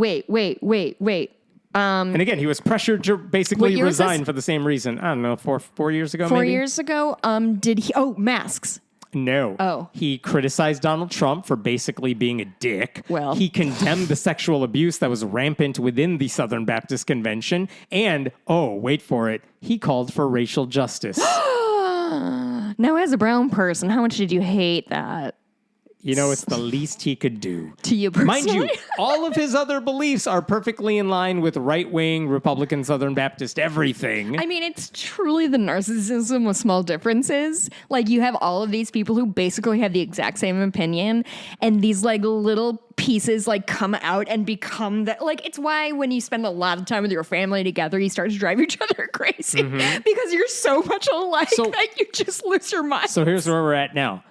And again, he was pressured to basically resign for the same reason. I don't know, 4 years ago, maybe? 4 years ago, did he... Oh, masks. No. Oh. He criticized Donald Trump for basically being a dick. Well. He condemned the sexual abuse that was rampant within the Southern Baptist Convention. And, wait for it, he called for racial justice. Now, as a brown person, how much did you hate that? it's the least he could do. To you personally? Mind you, all of his other beliefs are perfectly in line with right-wing, Republican, Southern Baptist, everything. I mean, it's truly the narcissism with small differences. Like, you have all of these people who basically have the exact same opinion, and these, like, little pieces, like, come out and become that. Like, it's why when you spend a lot of time with your family together, you start to drive each other crazy because you're so much alike that you just lose your mind. So here's where we're at now.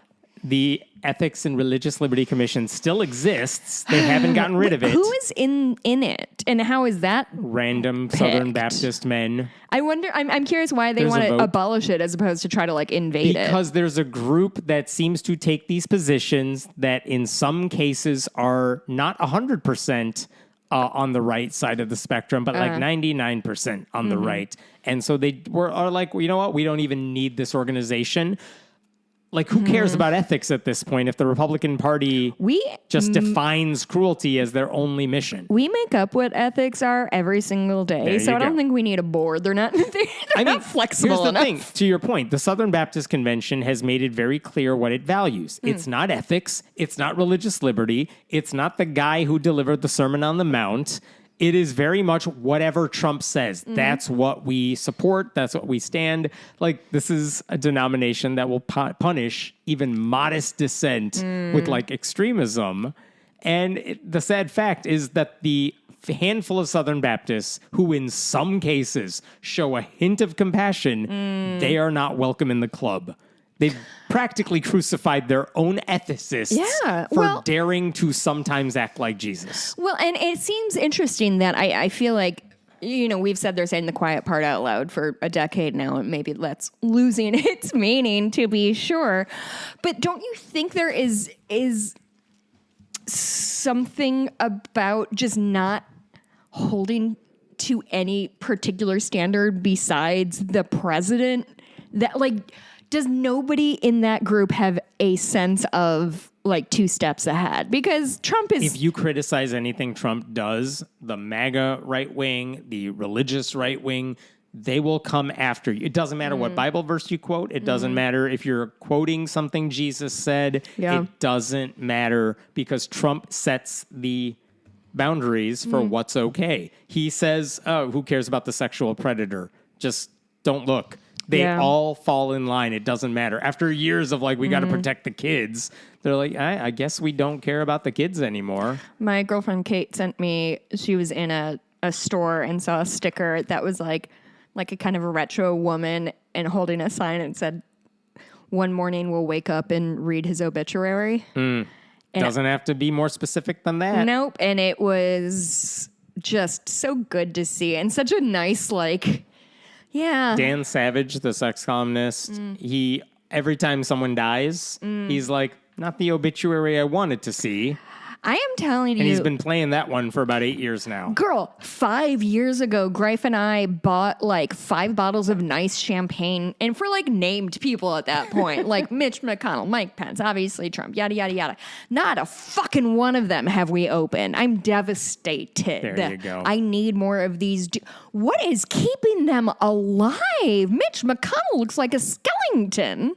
The Ethics and Religious Liberty Commission still exists. They haven't gotten rid of it. Who is in it, and how is that Random picked? Southern Baptist men. I wonder. I'm curious why they There's want a to vote. abolish it as opposed to try to like invade it. Because there's a group that seems to take these positions that in some cases are not 100% on the right side of the spectrum, but like 99% on the right. And so they are like, well, you know what? We don't even need this organization. Like, who cares about ethics at this point if the Republican Party just defines cruelty as their only mission? We make up what ethics are every single day, so I don't think we need a board. They're not. They're not flexible enough. Here's the thing. To your point, the Southern Baptist Convention has made it very clear what it values. It's not ethics. It's not religious liberty. It's not the guy who delivered the Sermon on the Mount. It is very much whatever Trump says. That's what we support. That's what we stand. Like, this is a denomination that will punish even modest dissent with, like, extremism. And the sad fact is that the handful of Southern Baptists who in some cases show a hint of compassion, they are not welcome in the club. They've practically crucified their own ethicists for daring to sometimes act like Jesus. Well, and it seems interesting that I feel like, we've said they're saying the quiet part out loud for a decade now, and maybe that's losing its meaning, to be sure. But don't you think there is something about just not holding to any particular standard besides the president that, like, does nobody in that group have a sense of, like, 2 steps ahead? Because Trump is... If you criticize anything Trump does, the MAGA right wing, the religious right wing, they will come after you. It doesn't matter what Bible verse you quote. It doesn't matter if you're quoting something Jesus said. It doesn't matter because Trump sets the boundaries for what's okay. He says, oh, who cares about the sexual predator? Just don't look. They all fall in line. It doesn't matter. After years of, like, we got to protect the kids, they're like, I guess we don't care about the kids anymore. My girlfriend Kate sent me, she was in a store and saw a sticker that was like a kind of a retro woman and holding a sign and said, "One morning we'll wake up and read his obituary." Doesn't have to be more specific than that. Nope. And it was just so good to see. And such a nice, like... Yeah. Dan Savage, the sex columnist, he every time someone dies, he's like, not the obituary I wanted to see. I am telling you. And he's been playing that one for about 8 years now. Girl, 5 years ago, Greiff and I bought like 5 bottles of nice champagne, and for like named people at that point, like Mitch McConnell, Mike Pence, obviously Trump, yada, yada, yada. Not a fucking one of them have we opened. I'm devastated. There you go. I need more of these. What is keeping them alive? Mitch McConnell looks like a skeleton.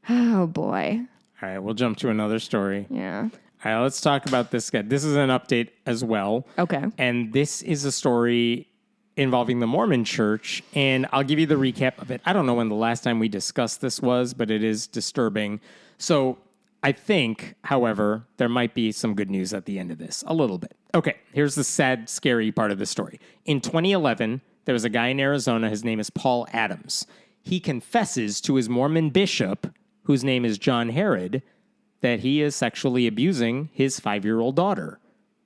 Oh, boy. All right, we'll jump to another story. Yeah. All right, let's talk about this guy. This is an update as well. Okay. And this is a story involving the Mormon Church, and I'll give you the recap of it. I don't know when the last time we discussed this was, but it is disturbing. So I think, however, there might be some good news at the end of this, a little bit. Okay, here's the sad, scary part of the story. In 2011, there was a guy in Arizona. His name is Paul Adams. He confesses to his Mormon bishop, whose name is John Herod, that he is sexually abusing his 5-year-old daughter.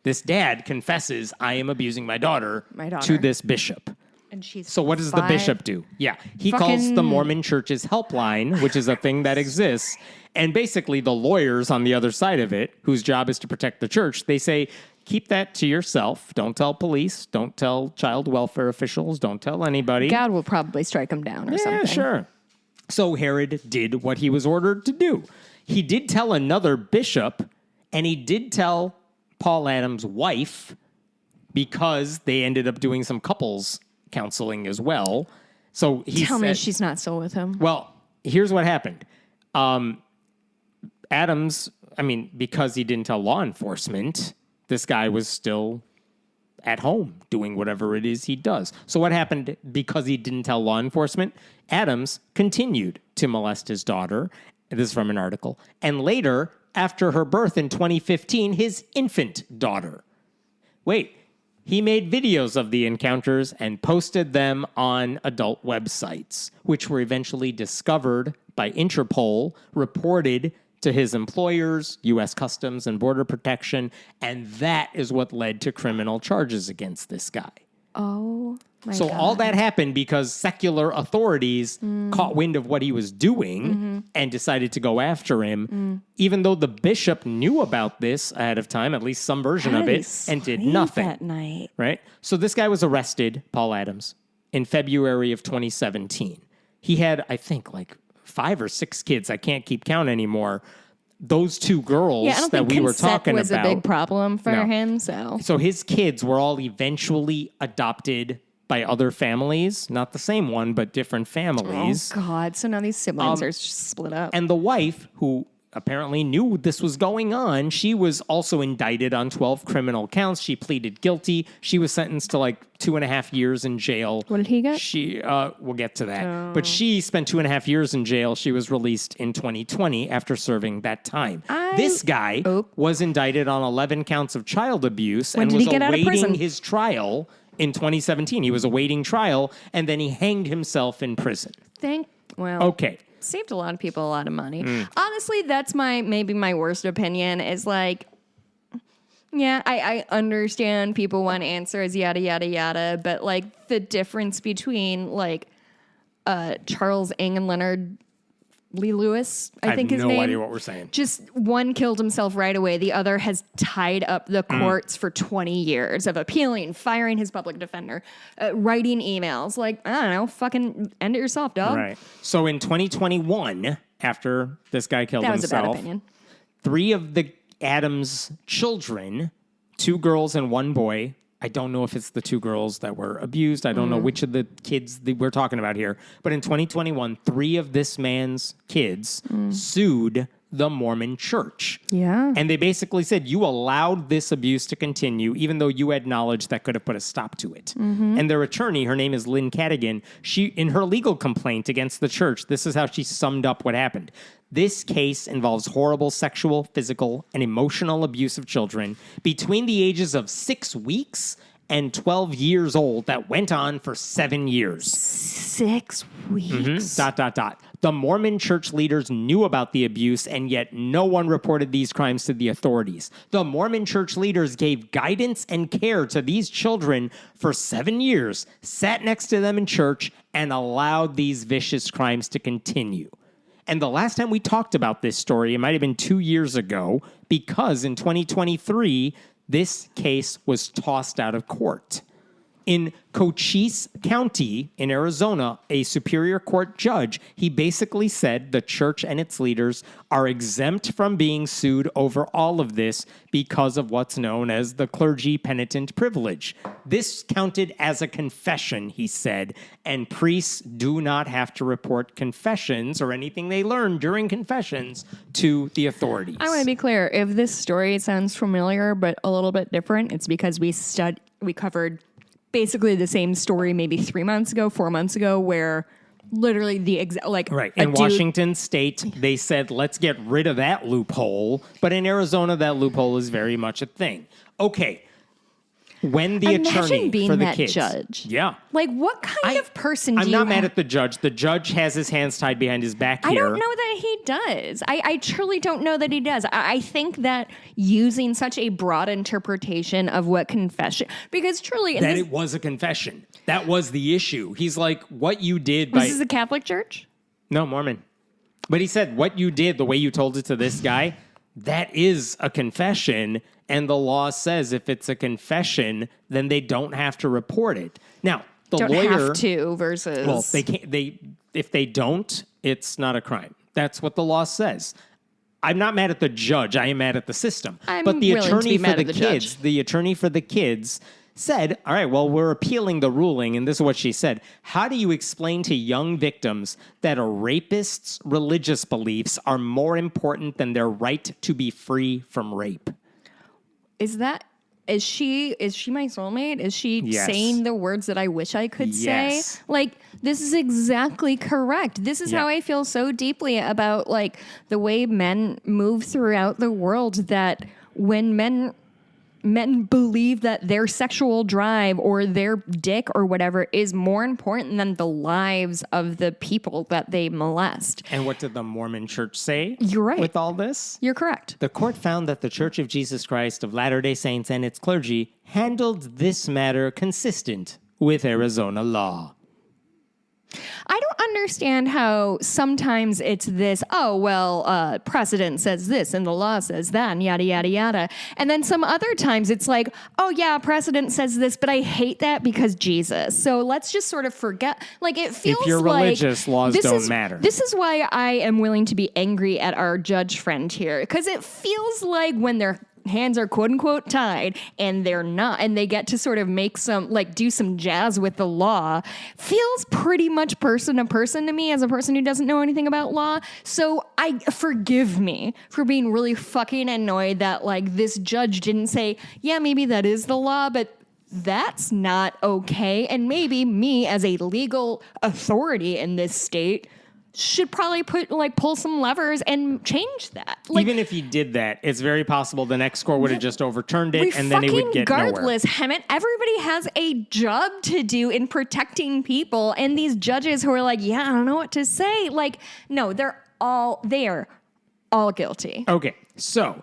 This dad confesses, I am abusing my daughter to this bishop. And she's So what does the bishop do? Yeah, he calls the Mormon Church's helpline, which is a thing that exists. And basically the lawyers on the other side of it, whose job is to protect the church, they say, keep that to yourself. Don't tell police. Don't tell child welfare officials. Don't tell anybody. God will probably strike him down or something. Yeah, sure. So Herod did what he was ordered to do. He did tell another bishop, and he did tell Paul Adams' wife, because they ended up doing some couples counseling as well. So he Tell me she's not still with him. Well, here's what happened. Adams because he didn't tell law enforcement, this guy was still at home doing whatever it is he does. So what happened because he didn't tell law enforcement? Adams continued to molest his daughter. This is from an article. And later, after her birth in 2015, his infant daughter. Wait, he made videos of the encounters and posted them on adult websites, which were eventually discovered by Interpol, reported to his employers, U.S. Customs and Border Protection, and that is what led to criminal charges against this guy. Oh, my God. So all that happened because secular authorities caught wind of what he was doing and decided to go after him, even though the bishop knew about this ahead of time, at least some version of it, and did nothing. That night. Right? So this guy was arrested, Paul Adams, in February of 2017. He had, I think, 5 or 6 kids. I can't keep count anymore. Those 2 girls I don't that think we were consent talking was about. a big problem for him. So his kids were all eventually adopted by other families, not the same one, but different families. Oh, God. So now these siblings are split up. And the wife, who apparently knew this was going on, she was also indicted on 12 criminal counts. She pleaded guilty. She was sentenced to 2.5 years in jail. What did he get? We'll get to that. But she spent 2.5 years in jail. She was released in 2020 after serving that time. This guy was indicted on 11 counts of child abuse and was awaiting his trial in 2017. He was awaiting trial, and then he hanged himself in prison. Okay. Saved a lot of people a lot of money. Honestly, that's maybe my worst opinion is I understand people want answers, yada, yada, yada, but the difference between Charles Ng and Leonard Lee Lewis, I think his name. I have no idea what we're saying. Just one killed himself right away. The other has tied up the courts for 20 years of appealing, firing his public defender, writing emails. I don't know, fucking end it yourself, dog. Right. So in 2021, after this guy killed himself, that was a bad opinion. 3 of the Adams children, 2 girls and 1 boy, I don't know if it's the 2 girls that were abused. I don't know which of the kids that we're talking about here. But in 2021, 3 of this man's kids sued the Mormon Church. Yeah. And they basically said, you allowed this abuse to continue, even though you had knowledge that could have put a stop to it. And their attorney, her name is Lynn Cadigan, she, in her legal complaint against the church, this is how she summed up what happened. This case involves horrible sexual, physical, and emotional abuse of children between the ages of 6 weeks and 12 years old that went on for 7 years. 6 weeks? The Mormon church leaders knew about the abuse, and yet no one reported these crimes to the authorities. The Mormon church leaders gave guidance and care to these children for 7 years, sat next to them in church, and allowed these vicious crimes to continue. And the last time we talked about this story, it might have been 2 years ago, because in 2023, this case was tossed out of court. In Cochise County in Arizona, a Superior Court judge, he basically said the church and its leaders are exempt from being sued over all of this because of what's known as the clergy penitent privilege. This counted as a confession, he said, and priests do not have to report confessions or anything they learn during confessions to the authorities. I want to be clear. If this story sounds familiar but a little bit different, it's because we covered basically the same story maybe 3 months ago, 4 months ago, where literally the right. In Washington state, they said, let's get rid of that loophole. But in Arizona, that loophole is very much a thing. Okay. When the attorney being for the that kids, judge. Yeah. What kind of person do you I'm not mad at the judge. The judge has his hands tied behind his back here. I don't know that he does. I truly don't know that he does. I think that using such a broad interpretation of what confession, because truly... That it was a confession. That was the issue. He's like, what you did This is the Catholic Church? No, Mormon. But he said, what you did, the way you told it to this guy, that is a confession. And the law says if it's a confession, then they don't have to report it. Now, the lawyer have to versus... Well, they can't. If they don't, it's not a crime. That's what the law says. I'm not mad at the judge. I am mad at the system. But the attorney for the kids, the attorney for the kids said, all right, well, we're appealing the ruling, and this is what she said. How do you explain to young victims that a rapist's religious beliefs are more important than their right to be free from rape? Is she my soulmate? Is she Yes. saying the words that I wish I could Yes. say? Like, this is exactly correct. This is how I feel so deeply about like the way men move throughout the world, that when men believe that their sexual drive or their dick or whatever is more important than the lives of the people that they molest. And what did the Mormon Church say? You're right. With all this? You're correct. The court found that the Church of Jesus Christ of Latter-day Saints and its clergy handled this matter consistent with Arizona law. I don't understand how sometimes it's this, precedent says this and the law says that and yada, yada, yada. And then some other times it's like, oh yeah, precedent says this, but I hate that because Jesus. So let's just sort of forget. Like, it feels like... If you're religious, laws don't matter. This is why I am willing to be angry at our judge friend here, because it feels like when they're hands are quote unquote tied and they're not, and they get to sort of make some, like, do some jazz with the law, feels pretty much person to person to me as a person who doesn't know anything about law. So forgive me for being really fucking annoyed that like this judge didn't say, yeah, maybe that is the law, but that's not okay. And maybe me as a legal authority in this state should probably pull some levers and change that. Like, even if he did that, it's very possible the next court would have just overturned it, and then he would get regardless, nowhere. Hemmett, everybody has a job to do in protecting people, and these judges who are like, yeah, I don't know what to say. Like, no, they're all guilty. Okay, so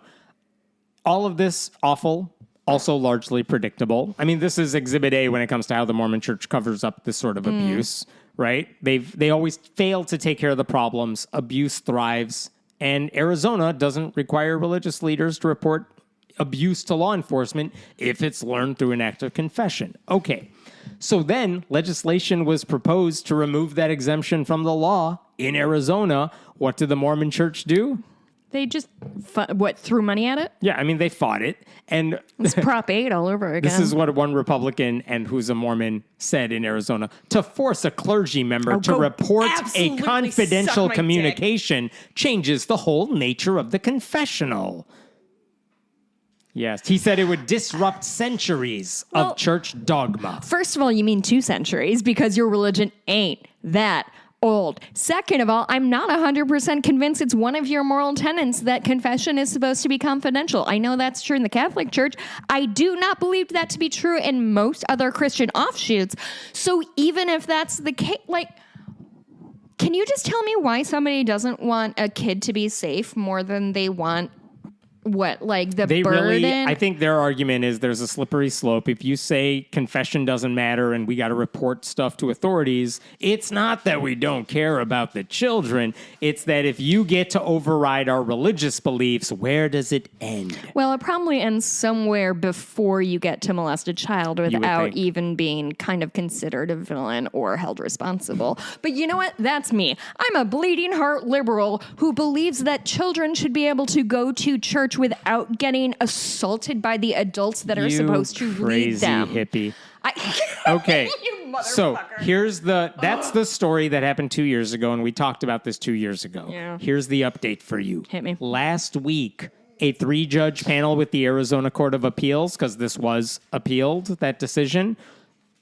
all of this awful, also largely predictable. I mean, this is Exhibit A when it comes to how the Mormon Church covers up this sort of abuse. Right? They always fail to take care of the problems. Abuse thrives. And Arizona doesn't require religious leaders to report abuse to law enforcement if it's learned through an act of confession. Okay. So then legislation was proposed to remove that exemption from the law in Arizona. What did the Mormon Church do? They just, threw money at it? Yeah, I mean, they fought it. And it's Prop 8 all over again. This is what one Republican and who's a Mormon said in Arizona. To force a clergy member to report a confidential communication changes the whole nature of the confessional. Yes, he said it would disrupt centuries of church dogma. First of all, you mean 2 centuries because your religion ain't that old. Second of all, I'm not 100% convinced it's one of your moral tenets that confession is supposed to be confidential. I know that's true in the Catholic Church. I do not believe that to be true in most other Christian offshoots. So even if that's the case, like, can you just tell me why somebody doesn't want a kid to be safe more than they want the burden? I think their argument is there's a slippery slope. If you say confession doesn't matter and we got to report stuff to authorities, it's not that we don't care about the children. It's that if you get to override our religious beliefs, where does it end? Well, it probably ends somewhere before you get to molest a child without even being kind of considered a villain or held responsible. But you know what? That's me. I'm a bleeding heart liberal who believes that children should be able to go to church without getting assaulted by the adults that are supposed to lead them. Crazy hippie. Okay. So that's the story that happened 2 years ago, and we talked about this 2 years ago. Yeah. Here's the update for you. Hit me. Last week, a 3-judge panel with the Arizona Court of Appeals, because this was appealed, that decision,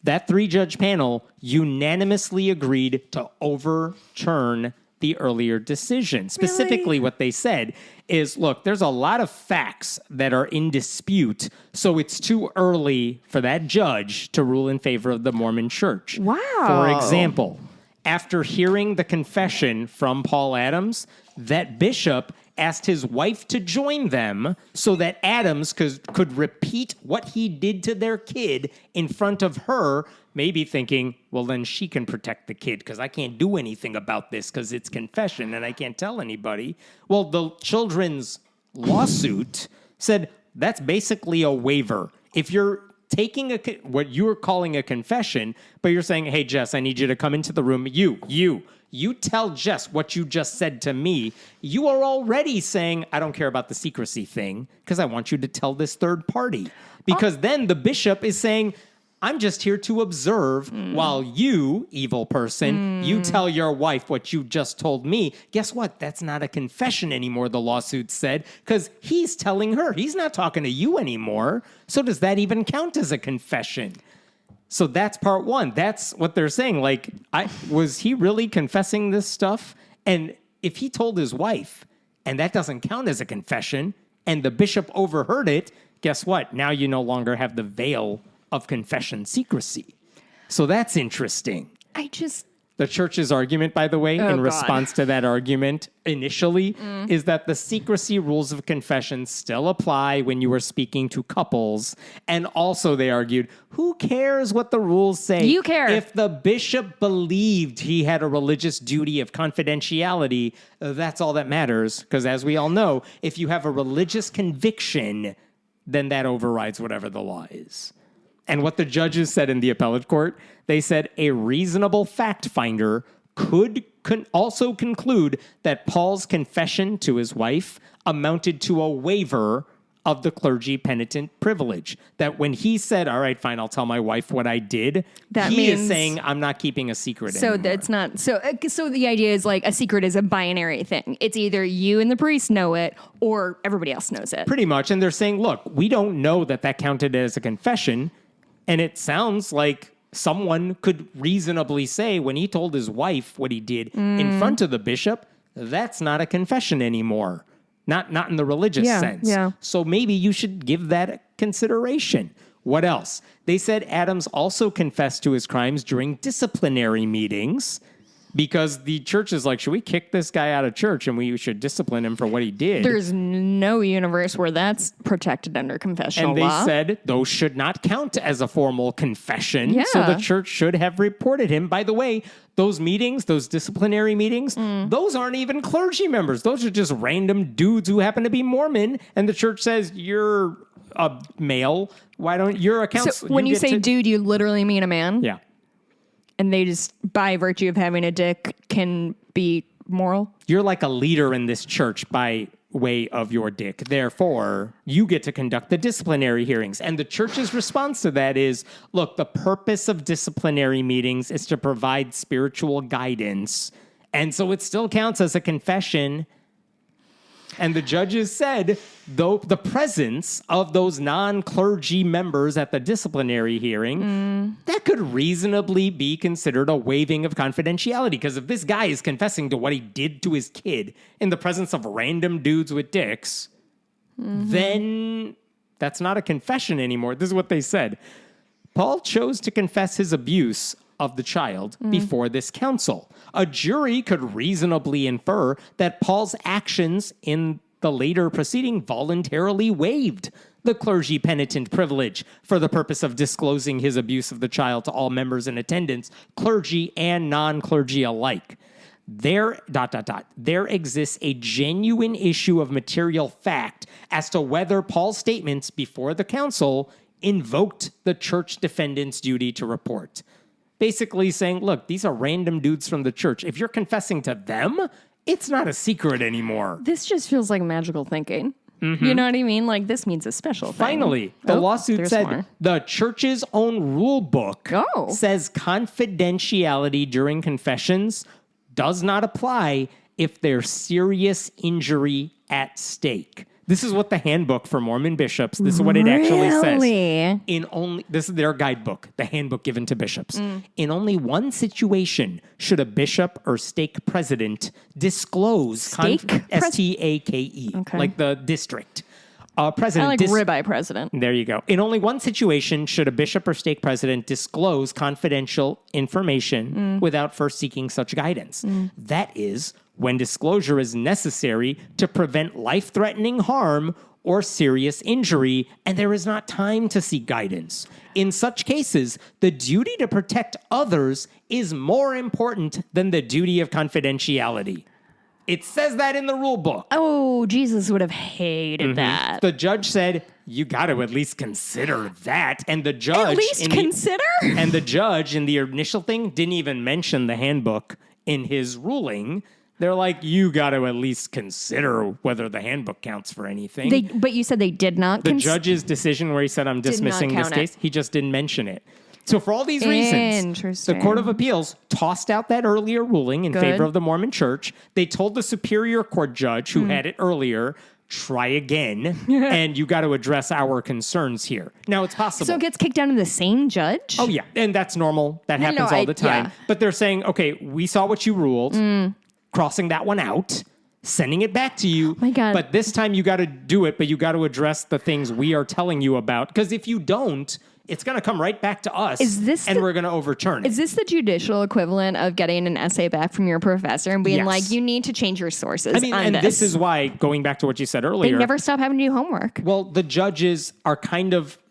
that 3-judge panel unanimously agreed to overturn the earlier decision. Specifically, what they said is, look, there's a lot of facts that are in dispute, so it's too early for that judge to rule in favor of the Mormon Church. Wow. For example, after hearing the confession from Paul Adams, that bishop asked his wife to join them so that Adams could repeat what he did to their kid in front of her, maybe thinking, well, then she can protect the kid because I can't do anything about this because it's confession and I can't tell anybody. Well, the children's lawsuit said that's basically a waiver. If you're taking what you're calling a confession, but you're saying, hey, Jess, I need you to come into the room. You tell Jess what you just said to me. You are already saying, I don't care about the secrecy thing because I want you to tell this third party. Because then the bishop is saying, I'm just here to observe while you, evil person, you tell your wife what you just told me. Guess what? That's not a confession anymore, the lawsuit said, because he's telling her. He's not talking to you anymore. So does that even count as a confession? So that's part one. That's what they're saying. Like, was he really confessing this stuff? And if he told his wife, and that doesn't count as a confession, and the bishop overheard it, guess what? Now you no longer have the veil of confession secrecy. So that's interesting. The church's argument, by the way, response to that argument initially, is that the secrecy rules of confession still apply when you are speaking to couples. And also they argued, who cares what the rules say? You care. If the bishop believed he had a religious duty of confidentiality, that's all that matters. Because as we all know, if you have a religious conviction, then that overrides whatever the law is. And what the judges said in the appellate court, they said a reasonable fact finder could also conclude that Paul's confession to his wife amounted to a waiver of the clergy penitent privilege. That when he said, all right, fine, I'll tell my wife what I did, he is saying, I'm not keeping a secret anymore. That's not, so the idea is like a secret is a binary thing. It's either you and the priest know it or everybody else knows it. Pretty much. And they're saying, look, we don't know that counted as a confession. And it sounds like someone could reasonably say when he told his wife what he did in front of the bishop, that's not a confession anymore. Not in the religious sense. Yeah. So maybe you should give that a consideration. What else? They said Adams also confessed to his crimes during disciplinary meetings because the church is like, should we kick this guy out of church and we should discipline him for what he did? There's no universe where that's protected under confessional law. And they said those should not count as a formal confession. Yeah. So the church should have reported him. By the way, those meetings, those disciplinary meetings, those aren't even clergy members. Those are just random dudes who happen to be Mormon. And the church says, you're a male. Why don't you're a counselor? So when you say dude, you literally mean a man? Yeah. And they just, by virtue of having a dick, can be moral? You're like a leader in this church by way of your dick. Therefore, you get to conduct the disciplinary hearings. And the church's response to that is, look, the purpose of disciplinary meetings is to provide spiritual guidance. And so it still counts as a confession. And the judges said, though the presence of those non-clergy members at the disciplinary hearing, that could reasonably be considered a waiving of confidentiality. Because if this guy is confessing to what he did to his kid in the presence of random dudes with dicks, then that's not a confession anymore. This is what they said. Paul chose to confess his abuse of the child before this council. A jury could reasonably infer that Paul's actions in the later proceeding voluntarily waived the clergy penitent privilege for the purpose of disclosing his abuse of the child to all members in attendance, clergy and non-clergy alike. There exists a genuine issue of material fact as to whether Paul's statements before the council invoked the church defendant's duty to report. Basically saying, look, these are random dudes from the church. If you're confessing to them, it's not a secret anymore. This just feels like magical thinking. You know what I mean? Like, this means a special thing. Finally, the lawsuit said the church's own rule book says confidentiality during confessions does not apply if there's serious injury at stake. This is what the handbook for Mormon bishops, this is what it actually says. This is their guidebook, the handbook given to bishops. In only one situation should a bishop or stake president disclose stake? S-T-A-K-E, like the district. President. I like ribeye president. There you go. In only one situation should a bishop or stake president disclose confidential information without first seeking such guidance. That is when disclosure is necessary to prevent life-threatening harm or serious injury, and there is not time to seek guidance. In such cases, the duty to protect others is more important than the duty of confidentiality. It says that in the rule book. Oh, Jesus would have hated that. The judge said, you got to at least consider that. And the judge... At least consider? And the judge in the initial thing didn't even mention the handbook in his ruling. They're like, you got to at least consider whether the handbook counts for anything. But you said they did not. The judge's decision where he said, I'm dismissing this case, he just didn't mention it. So for all these reasons, the Court of Appeals tossed out that earlier ruling in favor of the Mormon Church. They told the Superior Court judge who had it earlier, try again, and you got to address our concerns here. Now, it's possible. So it gets kicked down to the same judge? Oh, yeah. And that's normal. That happens all the time. Yeah. But they're saying, okay, we saw what you ruled, crossing that one out, sending it back to you. Oh my God. But this time you got to do it, but you got to address the things we are telling you about. Because if you don't, it's going to come right back to us, we're going to overturn it. Is this the judicial equivalent of getting an essay back from your professor and being like, you need to change your sources this is why, going back to what you said earlier... They never stop having to do homework. Well, the judges are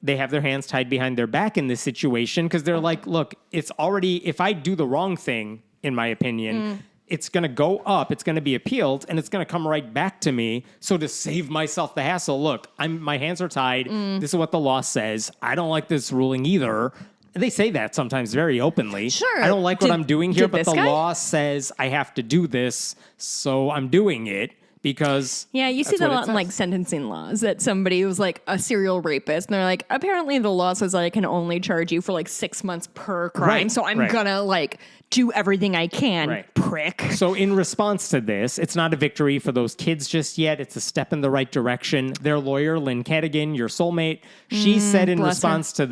they have their hands tied behind their back in this situation because they're like, look, it's already... If I do the wrong thing, in my opinion... It's going to go up, it's going to be appealed, and it's going to come right back to me. So to save myself the hassle, look, my hands are tied. This is what the law says. I don't like this ruling either. They say that sometimes very openly. Sure. I don't like what I'm doing here, but the law says I have to do this, so I'm doing it. Because you see that a lot in like sentencing laws that somebody was like a serial rapist and they're like, apparently the law says that I can only charge you for like 6 months per crime. So I'm gonna like do everything I can, prick. So in response to this, it's not a victory for those kids just yet. It's a step in the right direction. Their lawyer, Lynn Cadigan, your soulmate, she said in response to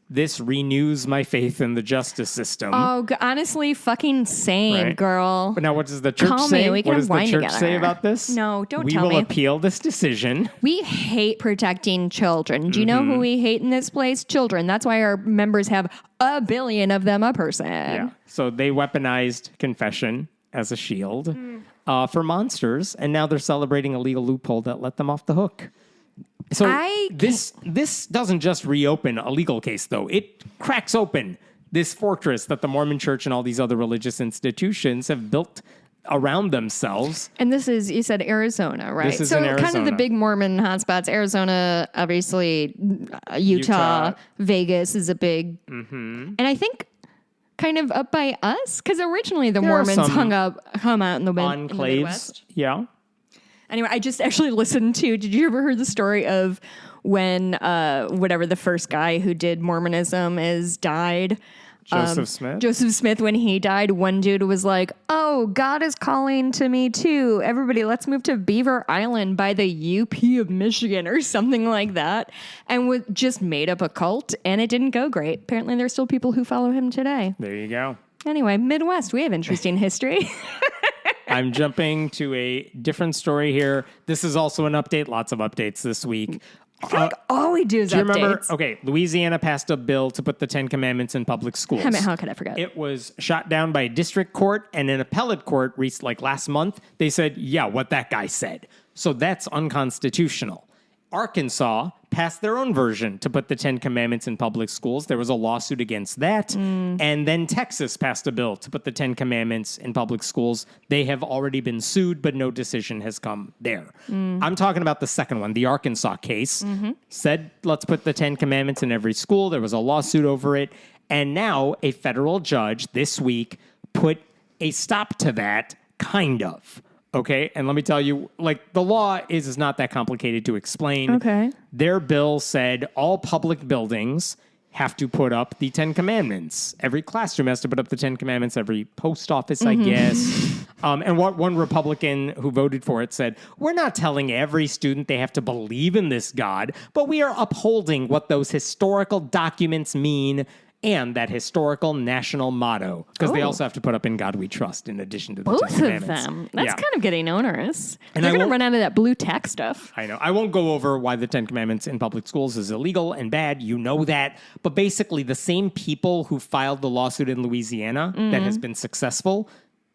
this renews my faith in the justice system. Oh, honestly, fucking same, girl. But now what does the church Call say? Me. We can what does the church together. Say about this? No, don't tell me. We will appeal this decision. We hate protecting children. Do you know who we hate in this place? Children. That's why our members have 1 billion of them a person. Yeah. So they weaponized confession as a shield for monsters, and now they're celebrating a legal loophole that let them off the hook. So this doesn't just reopen a legal case, though. It cracks open this fortress that the Mormon Church and all these other religious institutions have built around themselves. And this is, you said Arizona, right? This is in Arizona. Kind of the big Mormon hotspots. Arizona, obviously, Utah. Vegas is a big... And I think kind of up by us, because originally the Mormons hung out in the Midwest. Yeah. Anyway, I just actually listened to, did you ever hear the story of when, whatever the first guy who did Mormonism died? Joseph Smith? Joseph Smith, when he died, one dude was like, oh, God is calling to me too. Everybody, let's move to Beaver Island by the UP of Michigan or something like that. And just made up a cult, and it didn't go great. Apparently, there's still people who follow him today. There you go. Anyway, Midwest, we have interesting history. I'm jumping to a different story here. This is also an update. Lots of updates this week. I feel like all we do is do you updates. Remember? Okay, Louisiana passed a bill to put the 10 Commandments in public schools. How could I forget? It was shot down by a district court and an appellate court like last month. They said, yeah, what that guy said. So that's unconstitutional. Arkansas passed their own version to put the 10 Commandments in public schools. There was a lawsuit against that. And then Texas passed a bill to put the 10 Commandments in public schools. They have already been sued, but no decision has come there. I'm talking about the second one, the Arkansas case. Said, let's put the 10 Commandments in every school. There was a lawsuit over it. And now a federal judge this week put a stop to that, kind of. Okay, and let me tell you, like, the law is not that complicated to explain. Okay. Their bill said all public buildings have to put up the 10 Commandments. Every classroom has to put up the 10 Commandments, every post office, I guess. And what one Republican who voted for it said, we're not telling every student they have to believe in this God, but we are upholding what those historical documents mean and that historical national motto, because they also have to put up "In God We Trust" in addition to the both 10 Commandments. Of them. That's kind of getting onerous. And they're going to run out of that blue tack stuff. I know. I won't go over why the 10 Commandments in public schools is illegal and bad. You know that. But basically, the same people who filed the lawsuit in Louisiana that has been successful,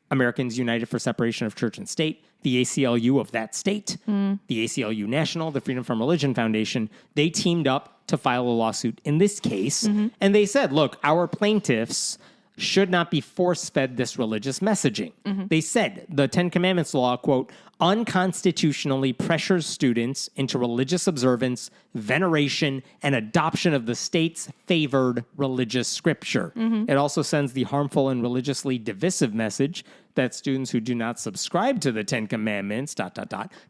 Americans United for Separation of Church and State, the ACLU of that state, the ACLU National, the Freedom from Religion Foundation, they teamed up to file a lawsuit in this case. And they said, look, our plaintiffs should not be force-fed this religious messaging. They said the Ten Commandments law, quote, unconstitutionally pressures students into religious observance, veneration, and adoption of the state's favored religious scripture. It also sends the harmful and religiously divisive message that students who do not subscribe to the Ten Commandments,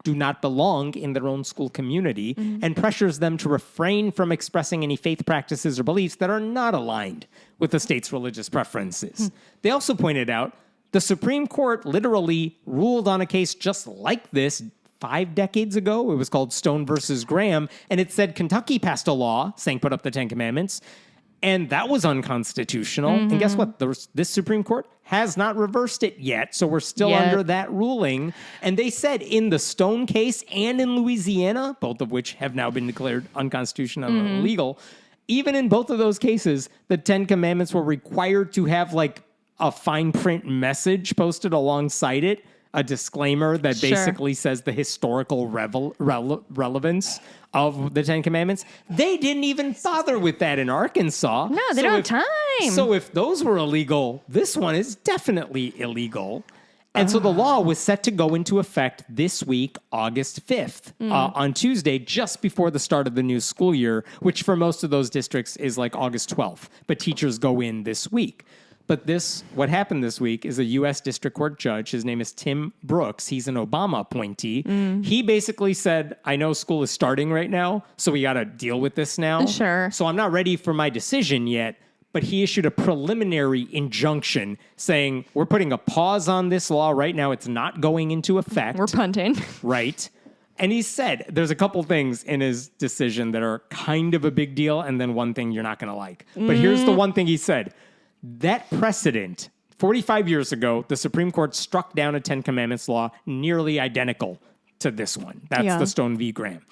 do not belong in their own school community, and pressures them to refrain from expressing any faith practices or beliefs that are not aligned with the state's religious preferences. They also pointed out the Supreme Court literally ruled on a case just like this 5 decades ago. It was called Stone versus Graham, and it said Kentucky passed a law saying put up the Ten Commandments, and that was unconstitutional. And guess what? This Supreme Court has not reversed it yet, so we're still under that ruling. And they said in the Stone case and in Louisiana, both of which have now been declared unconstitutional and illegal, even in both of those cases, the Ten Commandments were required to have like a fine print message posted alongside it, a disclaimer that basically says the historical relevance of the Ten Commandments. They didn't even bother with that in Arkansas. No, they don't have time. So if those were illegal, this one is definitely illegal. And so the law was set to go into effect this week, August 5th, on Tuesday, just before the start of the new school year, which for most of those districts is like August 12th. But teachers go in this week. But what happened this week is a U.S. District Court judge, his name is Tim Brooks, he's an Obama appointee. He basically said, I know school is starting right now, so we got to deal with this now. Sure. So I'm not ready for my decision yet, but he issued a preliminary injunction saying, we're putting a pause on this law right now. It's not going into effect. We're punting. Right. And he said there's a couple things in his decision that are kind of a big deal, and then one thing you're not going to like. But here's the one thing he said. That precedent, 45 years ago, the Supreme Court struck down a Ten Commandments law nearly identical to this one. That's the Stone v. Graham.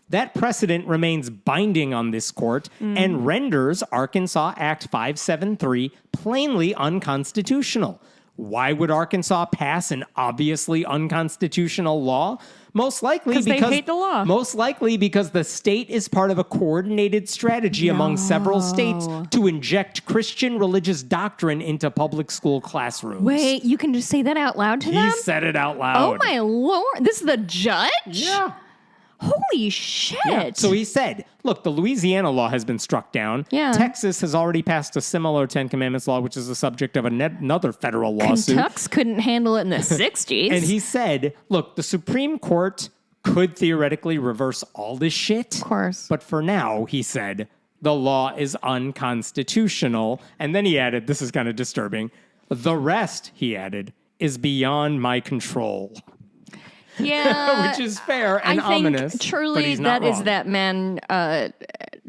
That precedent remains binding on this court and renders Arkansas Act 573 plainly unconstitutional. Why would Arkansas pass an obviously unconstitutional law? Most likely because they hate the law. Most likely because the state is part of a coordinated strategy among several states to inject Christian religious doctrine into public school classrooms. Wait, you can just say that out loud to them? He said it out loud. Oh my Lord. This is the judge? Yeah. Holy shit. Yeah. So he said, look, the Louisiana law has been struck down. Yeah. Texas has already passed a similar Ten Commandments law, which is the subject of another federal lawsuit. Kentucky couldn't handle it in the 60s. And he said, look, the Supreme Court could theoretically reverse all this shit. Of course. But for now, he said, the law is unconstitutional. And then he added, this is kind of disturbing, the rest, he added, is beyond my control. Yeah. Which is fair and I think ominous. Truly, but he's not that is wrong. that man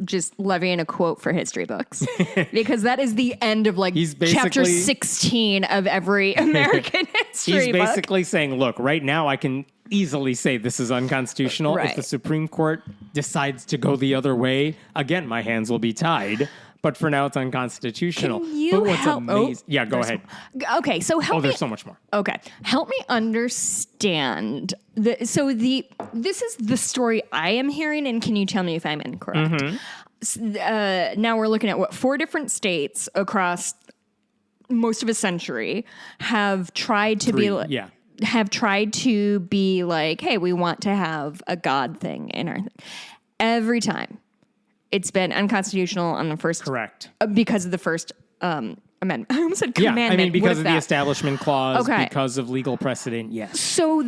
just levying a quote for history books. Because that is the end of like chapter 16 of every American history book. He's basically saying, look, right now I can easily say this is unconstitutional. Right. If the Supreme Court decides to go the other way, again, my hands will be tied. But for now, it's unconstitutional. Can you but what's help? amazing? Yeah, go ahead. Okay, so help me. There's so much more. Okay, help me understand. This is the story I am hearing, and can you tell me if I'm incorrect? Now we're looking at 4 different states across most of a century have tried to be like, hey, we want to have a God thing in our thing. Every time. It's been unconstitutional on the first... Correct. Because of the first amendment. I almost said commandment. Yeah, I mean, because of the that? Establishment Clause, Okay. because of legal precedent, yes. So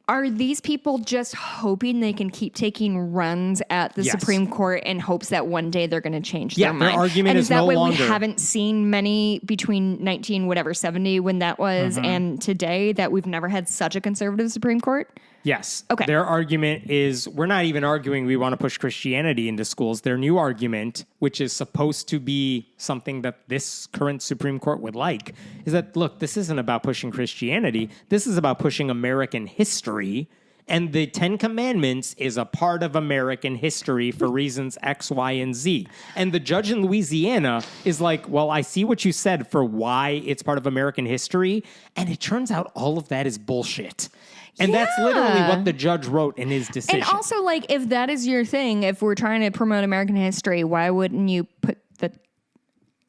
are these people just hoping they can keep taking runs at the Yes. Supreme Court in hopes that one day they're going to change their mind? Their argument and is is that no why longer... we haven't seen many between 70 when that was and today, that we've never had such a conservative Supreme Court? Yes. Okay. Their argument is, we're not even arguing we want to push Christianity into schools. Their new argument, which is supposed to be something that this current Supreme Court would like, is that, look, this isn't about pushing Christianity. This is about pushing American history. And the Ten Commandments is a part of American history for reasons X, Y, and Z. And the judge in Louisiana is like, well, I see what you said for why it's part of American history. And it turns out all of that is bullshit. And that's literally what the judge wrote in his decision. And also, like, if that is your thing, if we're trying to promote American history, why wouldn't you put the,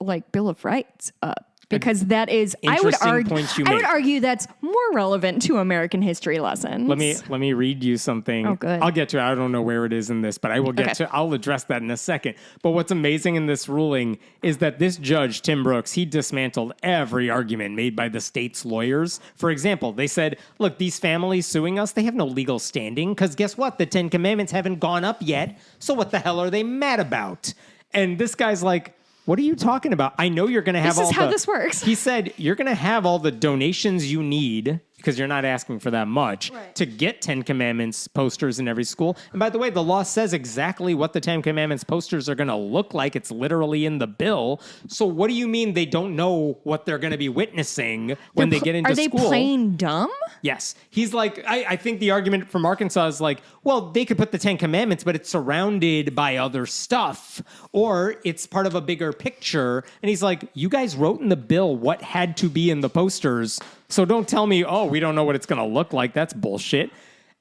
like, Bill of Rights up? because that is, Interesting points you I would make. argue that's more relevant to American history lessons. Let me read you something. Oh, good. I'll get to it. I don't know where it is in this, but I will get to I'll address that in a second. But what's amazing in this ruling is that this judge, Tim Brooks, he dismantled every argument made by the state's lawyers. For example, they said, look, these families suing us, they have no legal standing because guess what? The 10 Commandments haven't gone up yet. So what the hell are they mad about? And this guy's like, what are you talking about? I know you're going to have This is how this works. He said, you're going to have all the donations you need because you're not asking for that much to get 10 Commandments posters in every school. And by the way, the law says exactly what the 10 Commandments posters are going to look like. It's literally in the bill. So what do you mean they don't know what they're going to be witnessing when they get into school? Are they plain dumb? Yes. He's like, I think the argument from Arkansas is like, well, they could put the 10 Commandments, but it's surrounded by other stuff, or it's part of a bigger picture. And he's like, you guys wrote in the bill what had to be in the posters. So don't tell me, oh, we don't know what it's going to look like. That's bullshit.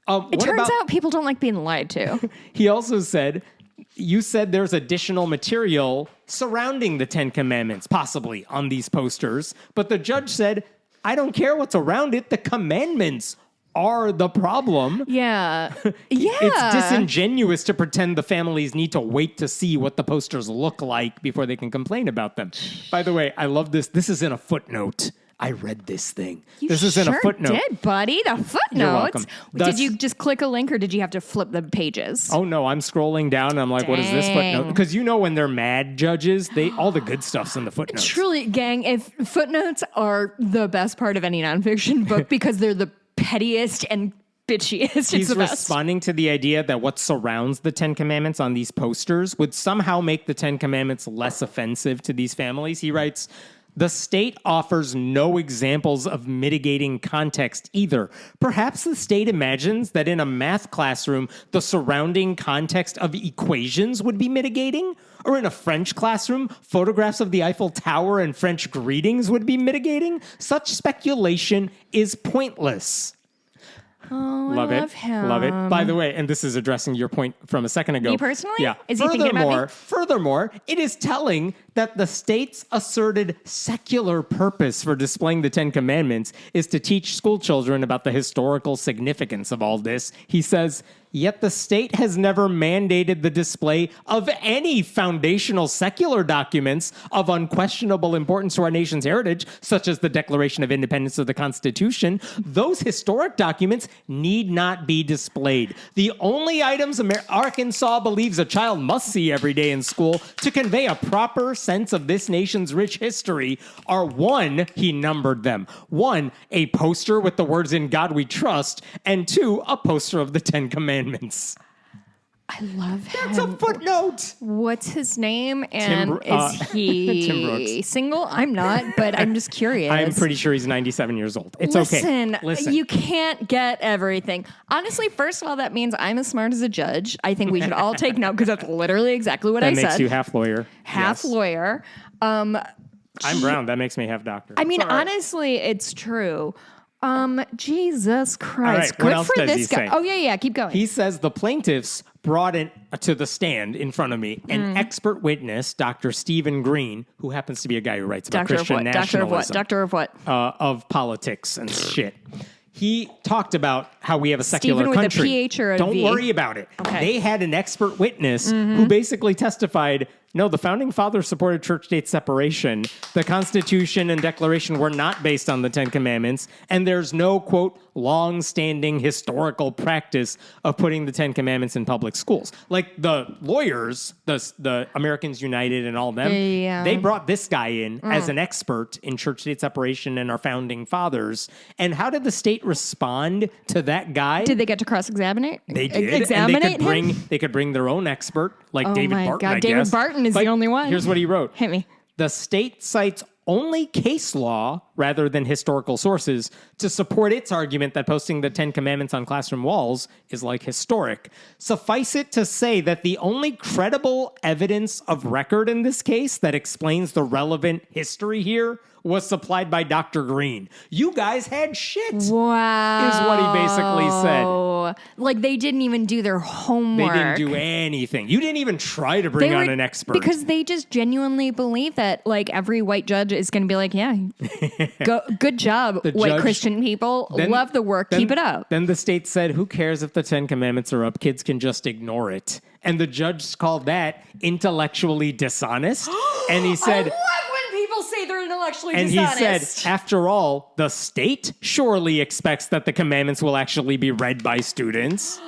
It turns out people don't like being lied to. He also said, you said there's additional material surrounding the 10 Commandments, possibly on these posters. But the judge said, I don't care what's around it. The commandments are the problem. Yeah. It's disingenuous to pretend the families need to wait to see what the posters look like before they can complain about them. By the way, I love this. This is in a footnote. I read this thing. This is in a footnote. You did, buddy. The footnotes. You're welcome. Did you just click a link or did you have to flip the pages? Oh, no. I'm scrolling down and I'm like, what is this footnote? Because you know when they're mad judges, all the good stuff's in the footnotes. Truly, gang, if footnotes are the best part of any nonfiction book because they're the pettiest and bitchiest. He's responding to the idea that what surrounds the 10 Commandments on these posters would somehow make the 10 Commandments less offensive to these families. He writes, the state offers no examples of mitigating context either. Perhaps the state imagines that in a math classroom, the surrounding context of equations would be mitigating? Or in a French classroom, photographs of the Eiffel Tower and French greetings would be mitigating? Such speculation is pointless. Oh, Love I it. love him. Love it. By the way, and this is addressing your point from a second ago. Me personally? Yeah. Is he thinking about me? Furthermore, it is telling that the state's asserted secular purpose for displaying the 10 Commandments is to teach school children about the historical significance of all this. He says, yet the state has never mandated the display of any foundational secular documents of unquestionable importance to our nation's heritage, such as the Declaration of Independence of the Constitution. Those historic documents need not be displayed. The only items Arkansas believes a child must see every day in school to convey a proper sense of this nation's rich history are one, he numbered them. One, a poster with the words "In God We Trust," and two, a poster of the 10 Commandments. I love him. That's a footnote. What's his name? And Tim is he Tim Brooks. single? I'm not, but I'm just curious. I'm pretty sure he's 97 years old. It's okay. Listen, you can't get everything. Honestly, first of all, that means I'm as smart as a judge. I think we should all take note because that's literally exactly what I said. That makes you half lawyer. Half lawyer. I'm brown. That makes me half doctor. I mean, honestly, it's true. Jesus Christ. All right, what Good else for does this he guy. say? Oh, yeah, keep going. He says the plaintiffs brought in to the stand in front of me an expert witness, Dr. Stephen Green, who happens to be a guy who writes about Christian nationalism. Doctor of what? Of politics and shit. He talked about how we have a secular Stephen with country. a PH or a Don't V? worry about it. Okay. They had an expert witness who basically testified, no, the founding fathers supported church-state separation. The Constitution and Declaration were not based on the 10 Commandments, and there's no, quote, long-standing historical practice of putting the 10 Commandments in public schools. Like the lawyers, the Americans United and all of them, they brought this guy in as an expert in church-state separation and our founding fathers. And how did the state respond to that guy? Did they get to cross-examine it? They did. Examine and they could bring their own expert, like David my Barton, God, I David guess. Barton is But the only one. Here's what he wrote. Hit me. The state cites only case law rather than historical sources to support its argument that posting the 10 Commandments on classroom walls is like historic. Suffice it to say that the only credible evidence of record in this case that explains the relevant history here was supplied by Dr. Green. You guys had shit. Wow. Is what he basically said. Like they didn't even do their homework. They didn't do anything. You didn't even try to bring on an expert. Because they just genuinely believe that like every white judge is going to be like, yeah, good job, white Christian people. Love the work. Keep it up. Then the state said, who cares if the 10 Commandments are up? Kids can just ignore it. And the judge called that intellectually dishonest. And he said... I love when people say they're intellectually dishonest. And he said, after all, the state surely expects that the commandments will actually be read by students.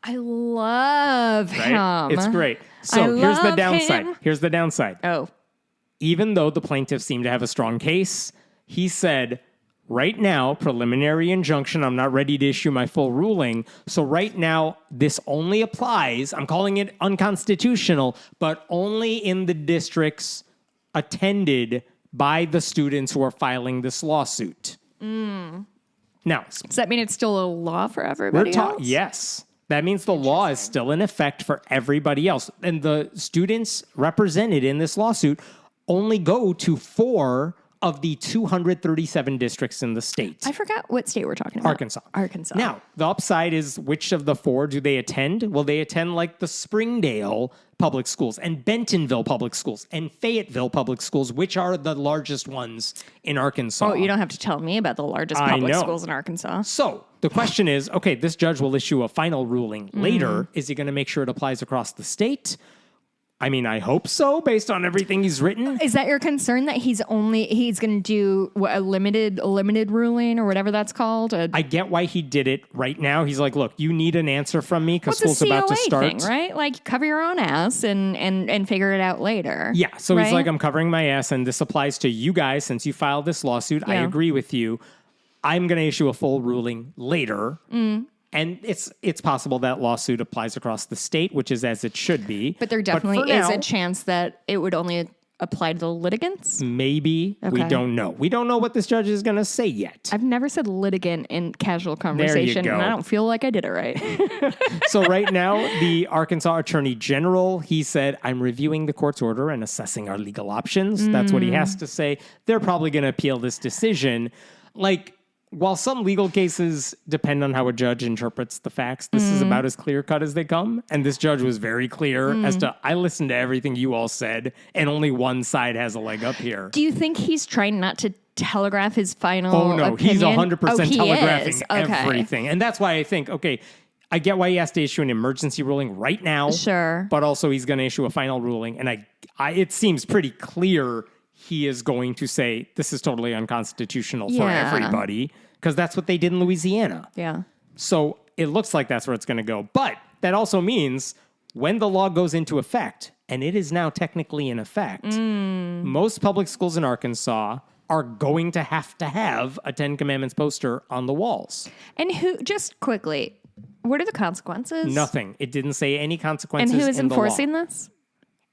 I love him. It's great. So here's the downside. Here's the downside. Oh. Even though the plaintiffs seem to have a strong case, he said, right now, preliminary injunction, I'm not ready to issue my full ruling. So right now, this only applies, I'm calling it unconstitutional, but only in the districts attended by the students who are filing this lawsuit. Now, does that mean it's still a law for everybody else? Yes. That means the law is still in effect for everybody else. And the students represented in this lawsuit only go to 4 of the 237 districts in the state. I forgot what state we're talking about. Arkansas. Now, the upside is which of the 4 do they attend? Well, they attend like the Springdale Public Schools and Bentonville Public Schools and Fayetteville Public Schools, which are the largest ones in Arkansas. Oh, you don't have to tell me about the largest public schools in Arkansas. So the question is, okay, this judge will issue a final ruling later. Is he going to make sure it applies across the state? I mean, I hope so, based on everything he's written. Is that your concern that he's going to do a limited ruling or whatever that's called? I get why he did it right now. He's like, look, you need an answer from me because school's about to start. Thing, right? Like cover your own ass and figure it out later. Yeah. So he's like, I'm covering my ass and this applies to you guys since you filed this lawsuit. Yeah. I agree with you. I'm going to issue a full ruling later. And it's possible that lawsuit applies across the state, which is as it should be. But there definitely is a chance that it would only apply to the litigants? Maybe. Okay. We don't know. We don't know what this judge is going to say yet. I've never said litigant in casual conversation, and I don't feel like I did it right. So right now, the Arkansas Attorney General, he said, I'm reviewing the court's order and assessing our legal options. That's what he has to say. They're probably going to appeal this decision. Like, while some legal cases depend on how a judge interprets the facts, this is about as clear-cut as they come. And this judge was very clear as to, I listened to everything you all said, and only one side has a leg up here. Do you think he's trying not to telegraph his final opinion? He's 100% telegraphing everything. And that's why I think, okay, I get why he has to issue an emergency ruling right now. Sure. But also he's going to issue a final ruling. And it seems pretty clear he is going to say this is totally unconstitutional for everybody because that's what they did in Louisiana. Yeah. So it looks like that's where it's going to go. But that also means when the law goes into effect, and it is now technically in effect, most public schools in Arkansas are going to have a Ten Commandments poster on the walls. And just quickly, what are the consequences? Nothing. It didn't say any consequences. And who is enforcing this?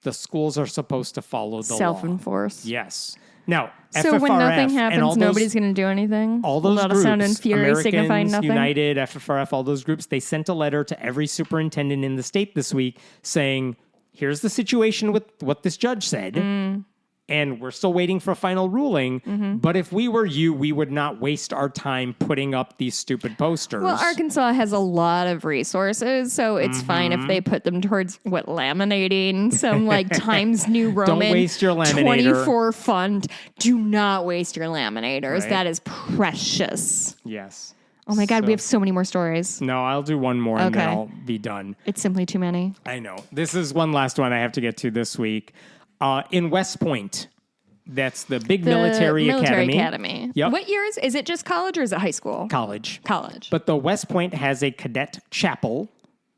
The schools are supposed to follow the law. Self-enforce. Yes. Now, so FFRF when nothing happens, nobody's going to do anything? All those groups, sound and fury signifying nothing? United, FFRF, all those groups, they sent a letter to every superintendent in the state this week saying, here's the situation with what this judge said. And we're still waiting for a final ruling. But if we were you, we would not waste our time putting up these stupid posters. Well, Arkansas has a lot of resources, so it's fine if they put them towards, laminating, some Times New Roman. Don't waste your laminator. 24 font. Do not waste your laminators. Right. That is precious. Yes. Oh my God, we have so many more stories. No, I'll do one more and then I'll be done. It's simply too many. I know. This is one last one I have to get to this week. In West Point, that's the big military academy. Yep. What years? Is it just college or is it high school? College. But the West Point has a cadet chapel,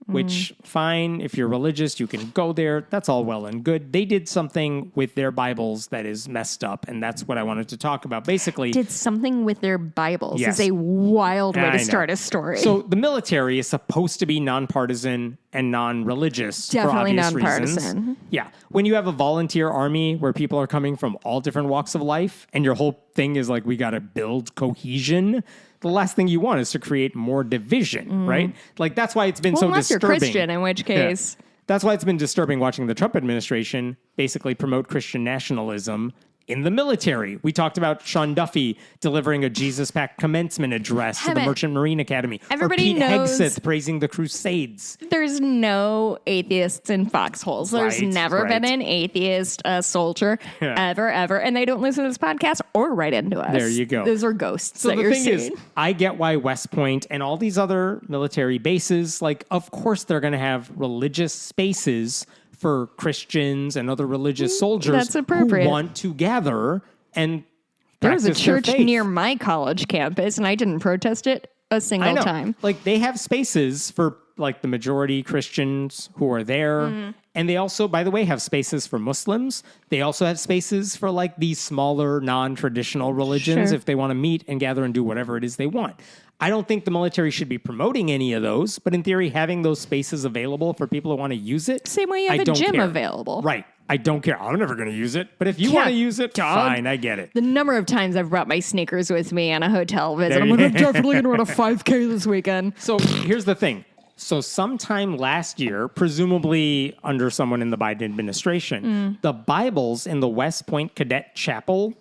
which, fine, if you're religious, you can go there. That's all well and good. They did something with their Bibles that is messed up, and that's what I wanted to talk about. Basically, did something with their Bibles yes. is a wild way to start a story. So the military is supposed to be nonpartisan and non-religious Definitely for obvious nonpartisan. reasons. Yeah. When you have a volunteer army where people are coming from all different walks of life, and your whole thing is we got to build cohesion, the last thing you want is to create more division, right? That's why it's been so unless disturbing. You're Christian, in which case. Yeah. That's why it's been disturbing watching the Trump administration basically promote Christian nationalism in the military. We talked about Sean Duffy delivering a Jesus Pact commencement address to the Merchant Marine Academy. Everybody or Pete knows Hegseth praising the Crusades. There's no atheists in foxholes. There's never been an atheist soldier ever. And they don't listen to this podcast or write into us. There you go. Those are ghosts So that the you're thing seeing. is, I get why West Point and all these other military bases, like, of course they're going to have religious spaces for Christians and other religious soldiers That's appropriate. who want to gather and There was a practice their church faith. near my college campus, and I didn't protest it a I single know. time. Like, they have spaces for, like, the majority Christians who are there. And they also, by the way, have spaces for Muslims. They also have spaces for, like, these smaller, non-traditional religions Sure. if they want to meet and gather and do whatever it is they want. I don't think the military should be promoting any of those, but in theory, having those spaces available for people who want to use it. Same way you have I a don't gym care. available. Right. I don't care. I'm never going to use it. But if you Yeah, want to use it, dog. fine. I get it. The number of times I've brought my sneakers with me on a hotel visit. I'm like, I'm definitely going to run a 5K this weekend. So here's the thing. So sometime last year, presumably under someone in the Biden administration, the Bibles in the West Point Cadet Chapel,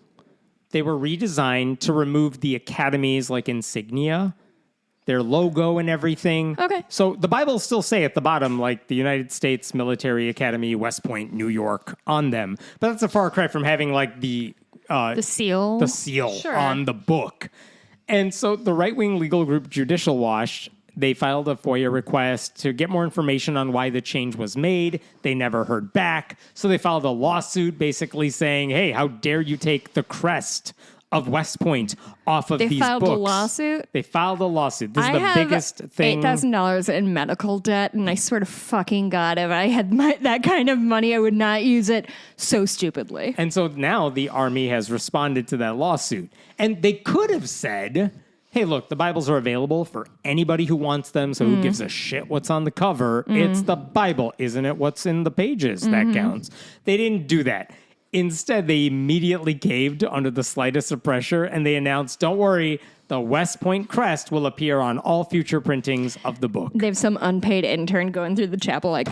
they were redesigned to remove the Academy's like insignia, their logo and everything. Okay. So the Bibles still say at the bottom, like the United States Military Academy, West Point, New York on them. But that's a far cry from having like the seal. Sure. on the book. And so the right-wing legal group Judicial Watch, they filed a FOIA request to get more information on why the change was made. They never heard back. So they filed a lawsuit basically saying, hey, how dare you take the crest of West Point off of these books. They filed a lawsuit? They filed a lawsuit. This I is the have biggest thing. $8,000 in medical debt, and I swear to fucking God, if I had that kind of money, I would not use it so stupidly. And so now the Army has responded to that lawsuit. And they could have said, hey, look, the Bibles are available for anybody who wants them, so who gives a shit what's on the cover? It's the Bible, isn't it? What's in the pages that counts. They didn't do that. Instead, they immediately caved under the slightest of pressure, and they announced, don't worry, the West Point crest will appear on all future printings of the book. They have some unpaid intern going through the chapel like,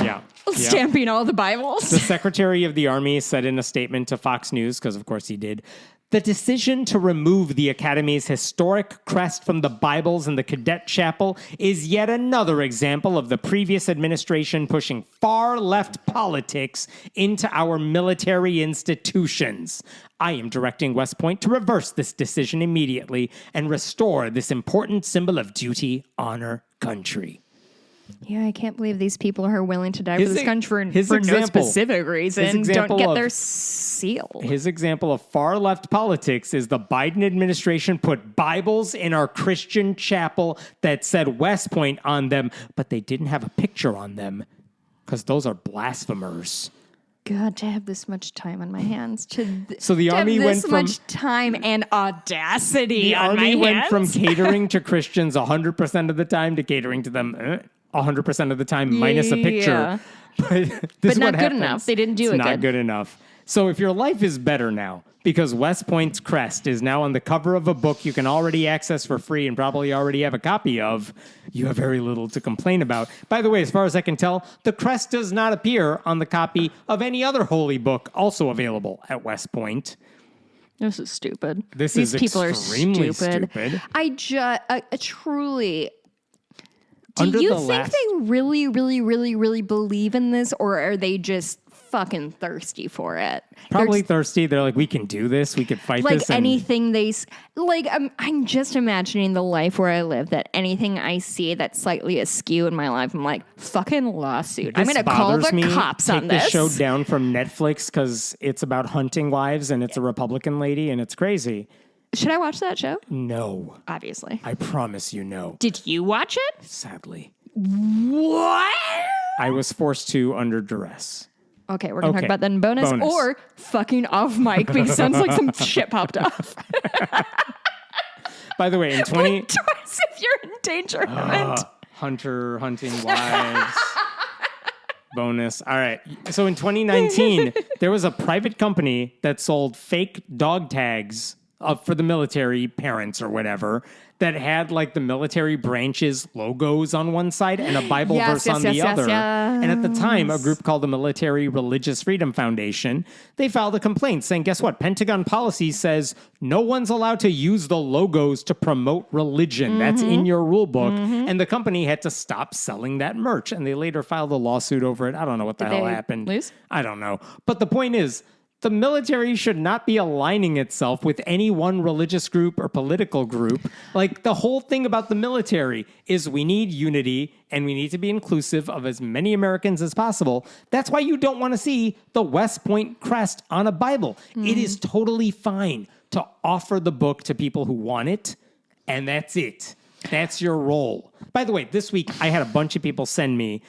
Yeah. stamping all the Bibles. The Secretary of the Army said in a statement to Fox News, because of course he did, the decision to remove the Academy's historic crest from the Bibles in the Cadet Chapel is yet another example of the previous administration pushing far-left politics into our military institutions. I am directing West Point to reverse this decision immediately and restore this important symbol of duty, honor, country. Yeah, I can't believe these people are willing to die for this country his for no example- specific reason. his example Don't get of- their seal. His example of far-left politics is the Biden administration put Bibles in our Christian chapel that said West Point on them, but they didn't have a picture on them because those are blasphemers. God, to have this much time on my hands. So the Army have went this from much time and audacity the on Army my went hands. from catering to Christians 100% of the time to catering to them 100% of the time minus a picture. Yeah. But this But is not what good happens. enough. They didn't do It's it not good. good enough. So if your life is better now, because West Point's crest is now on the cover of a book you can already access for free and probably already have a copy of, you have very little to complain about. By the way, as far as I can tell, the crest does not appear on the copy of any other holy book also available at West Point. This is stupid. This These is people extremely are stupid. stupid. I just truly. Do Under you the think last- they really, really, really, really believe in this, or are they just fucking thirsty for it? Probably They're thirsty. They're like, we can do this. We could fight like this. and- anything I'm just imagining the life where I live, that anything I see that's slightly askew in my life, I'm like, fucking lawsuit. I'm This going to call bothers the me. cops Take on this. the show down from Netflix because it's about hunting wives and it's a Republican lady and it's crazy. Should I watch that show? No, Obviously. I promise you no. Did you watch it? Sadly, What? I was forced to under duress. Okay, we're going to Okay. talk about that in bonus, or fucking off mic because it sounds like some shit popped off. By the way, in 20... Twice if you're in danger. Hunter hunting wives. Bonus. All right. So in 2019, there was a private company that sold fake dog tags for the military parents or whatever that had like the military branches logos on one side and a Bible verse on the other. And at the time, a group called the Military Religious Freedom Foundation, they filed a complaint saying, guess what? Pentagon policy says no one's allowed to use the logos to promote religion. That's in your rule book. And the company had to stop selling that merch. And they later filed a lawsuit over it. I don't know what the hell happened. Lose? I don't know. But the point is, the military should not be aligning itself with any one religious group or political group. Like, the whole thing about the military is we need unity and we need to be inclusive of as many Americans as possible. That's why you don't want to see the West Point crest on a Bible. It is totally fine to offer the book to people who want it, and that's it. That's your role. By the way, this week I had a bunch of people send me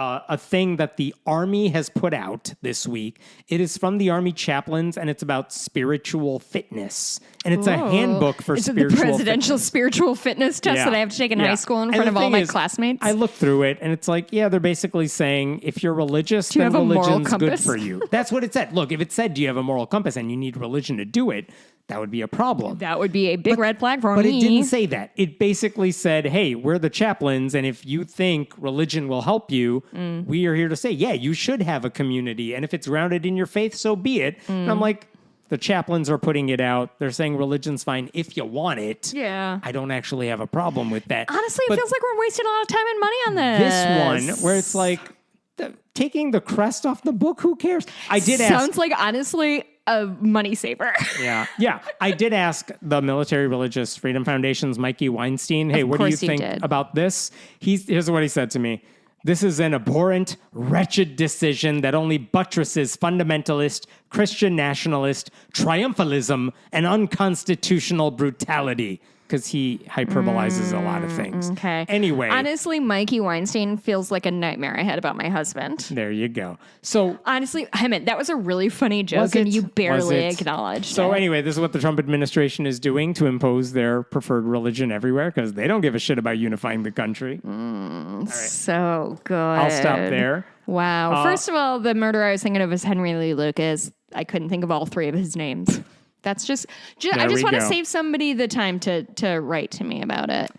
a thing that the Army has put out this week. It is from the Army chaplains, and it's about spiritual fitness. And it's a handbook for spiritual fitness. It's the presidential spiritual fitness test that I have to take in high school in front of all my classmates. I looked through it, and it's like, yeah, they're basically saying, if you're religious, then religion's good for you. That's what it said. Look, if it said, do you have a moral compass, and you need religion to do it, that would be a problem. That would be a big red flag for me. But it didn't say that. It basically said, hey, we're the chaplains, and if you think religion will help you, we are here to say, yeah, you should have a community. And if it's grounded in your faith, so be it. And I'm like, the chaplains are putting it out. They're saying religion's fine if you want it. Yeah. I don't actually have a problem with that. Honestly, it feels like we're wasting a lot of time and money on this. This one, where it's like, taking the crest off the book, who cares? I did ask. Sounds like, honestly, a money saver. Yeah. I did ask the Military Religious Freedom Foundation's Mikey Weinstein, hey, what do you think about this? Here's what he said to me. This is an abhorrent, wretched decision that only buttresses fundamentalist, Christian nationalist, triumphalism, and unconstitutional brutality. Because he hyperbolizes a lot of things. Okay. Anyway. Honestly, Mikey Weinstein feels like a nightmare I had about my husband. There you go. So honestly, Hemant, that was a really funny joke, and you barely acknowledged it. So anyway, this is what the Trump administration is doing to impose their preferred religion everywhere, because they don't give a shit about unifying the country. All right. So good. I'll stop there. Wow. First of all, the murderer I was thinking of is Henry Lee Lucas. I couldn't think of all three of his names. That's just I just want to save somebody the time to write to me about it.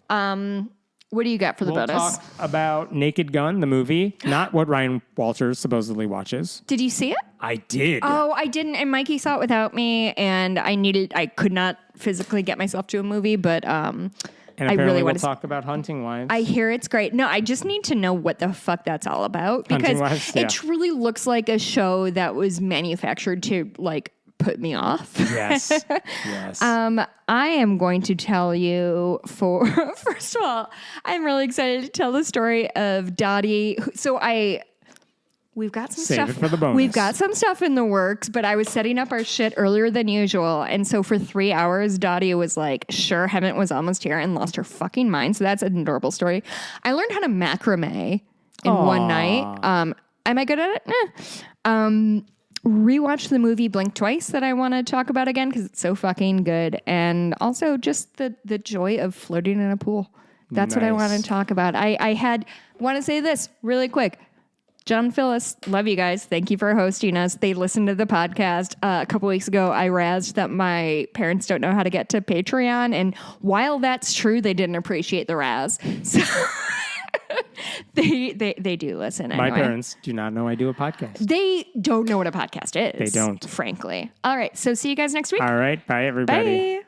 What do you got for the bonus? We'll talk about Naked Gun, the movie, not what Ryan Walters supposedly watches. Did you see it? I did. Oh, I didn't. And Mikey saw it without me, and I could not physically get myself to a movie, but and I really want to talk about Hunting Wives. I hear it's great. No, I just need to know what the fuck that's all about, because it truly looks like a show that was manufactured to like put me off. Yes. I am going to tell you first of all, I'm really excited to tell the story of Dottie. We've got some Save it for the bonus. We've got some stuff in the works, but I was setting up our shit earlier than usual. And so for 3 hours, Dottie was like, sure, Hemant was almost here, and lost her fucking mind. So that's an adorable story. I learned how to macrame in one night. Am I good at it? Rewatch the movie Blink Twice that I want to talk about again because it's so fucking good. And also just the joy of floating in a pool. That's what I want to talk about. I want to say this really quick. John Phyllis, love you guys. Thank you for hosting us. They listened to the podcast. A couple weeks ago, I razzed that my parents don't know how to get to Patreon. And while that's true, they didn't appreciate the razz. So they do listen anyway. My parents do not know I do a podcast. They don't know what a podcast is. They don't. Frankly. All right. So see you guys next week. All right. Bye, everybody. Bye.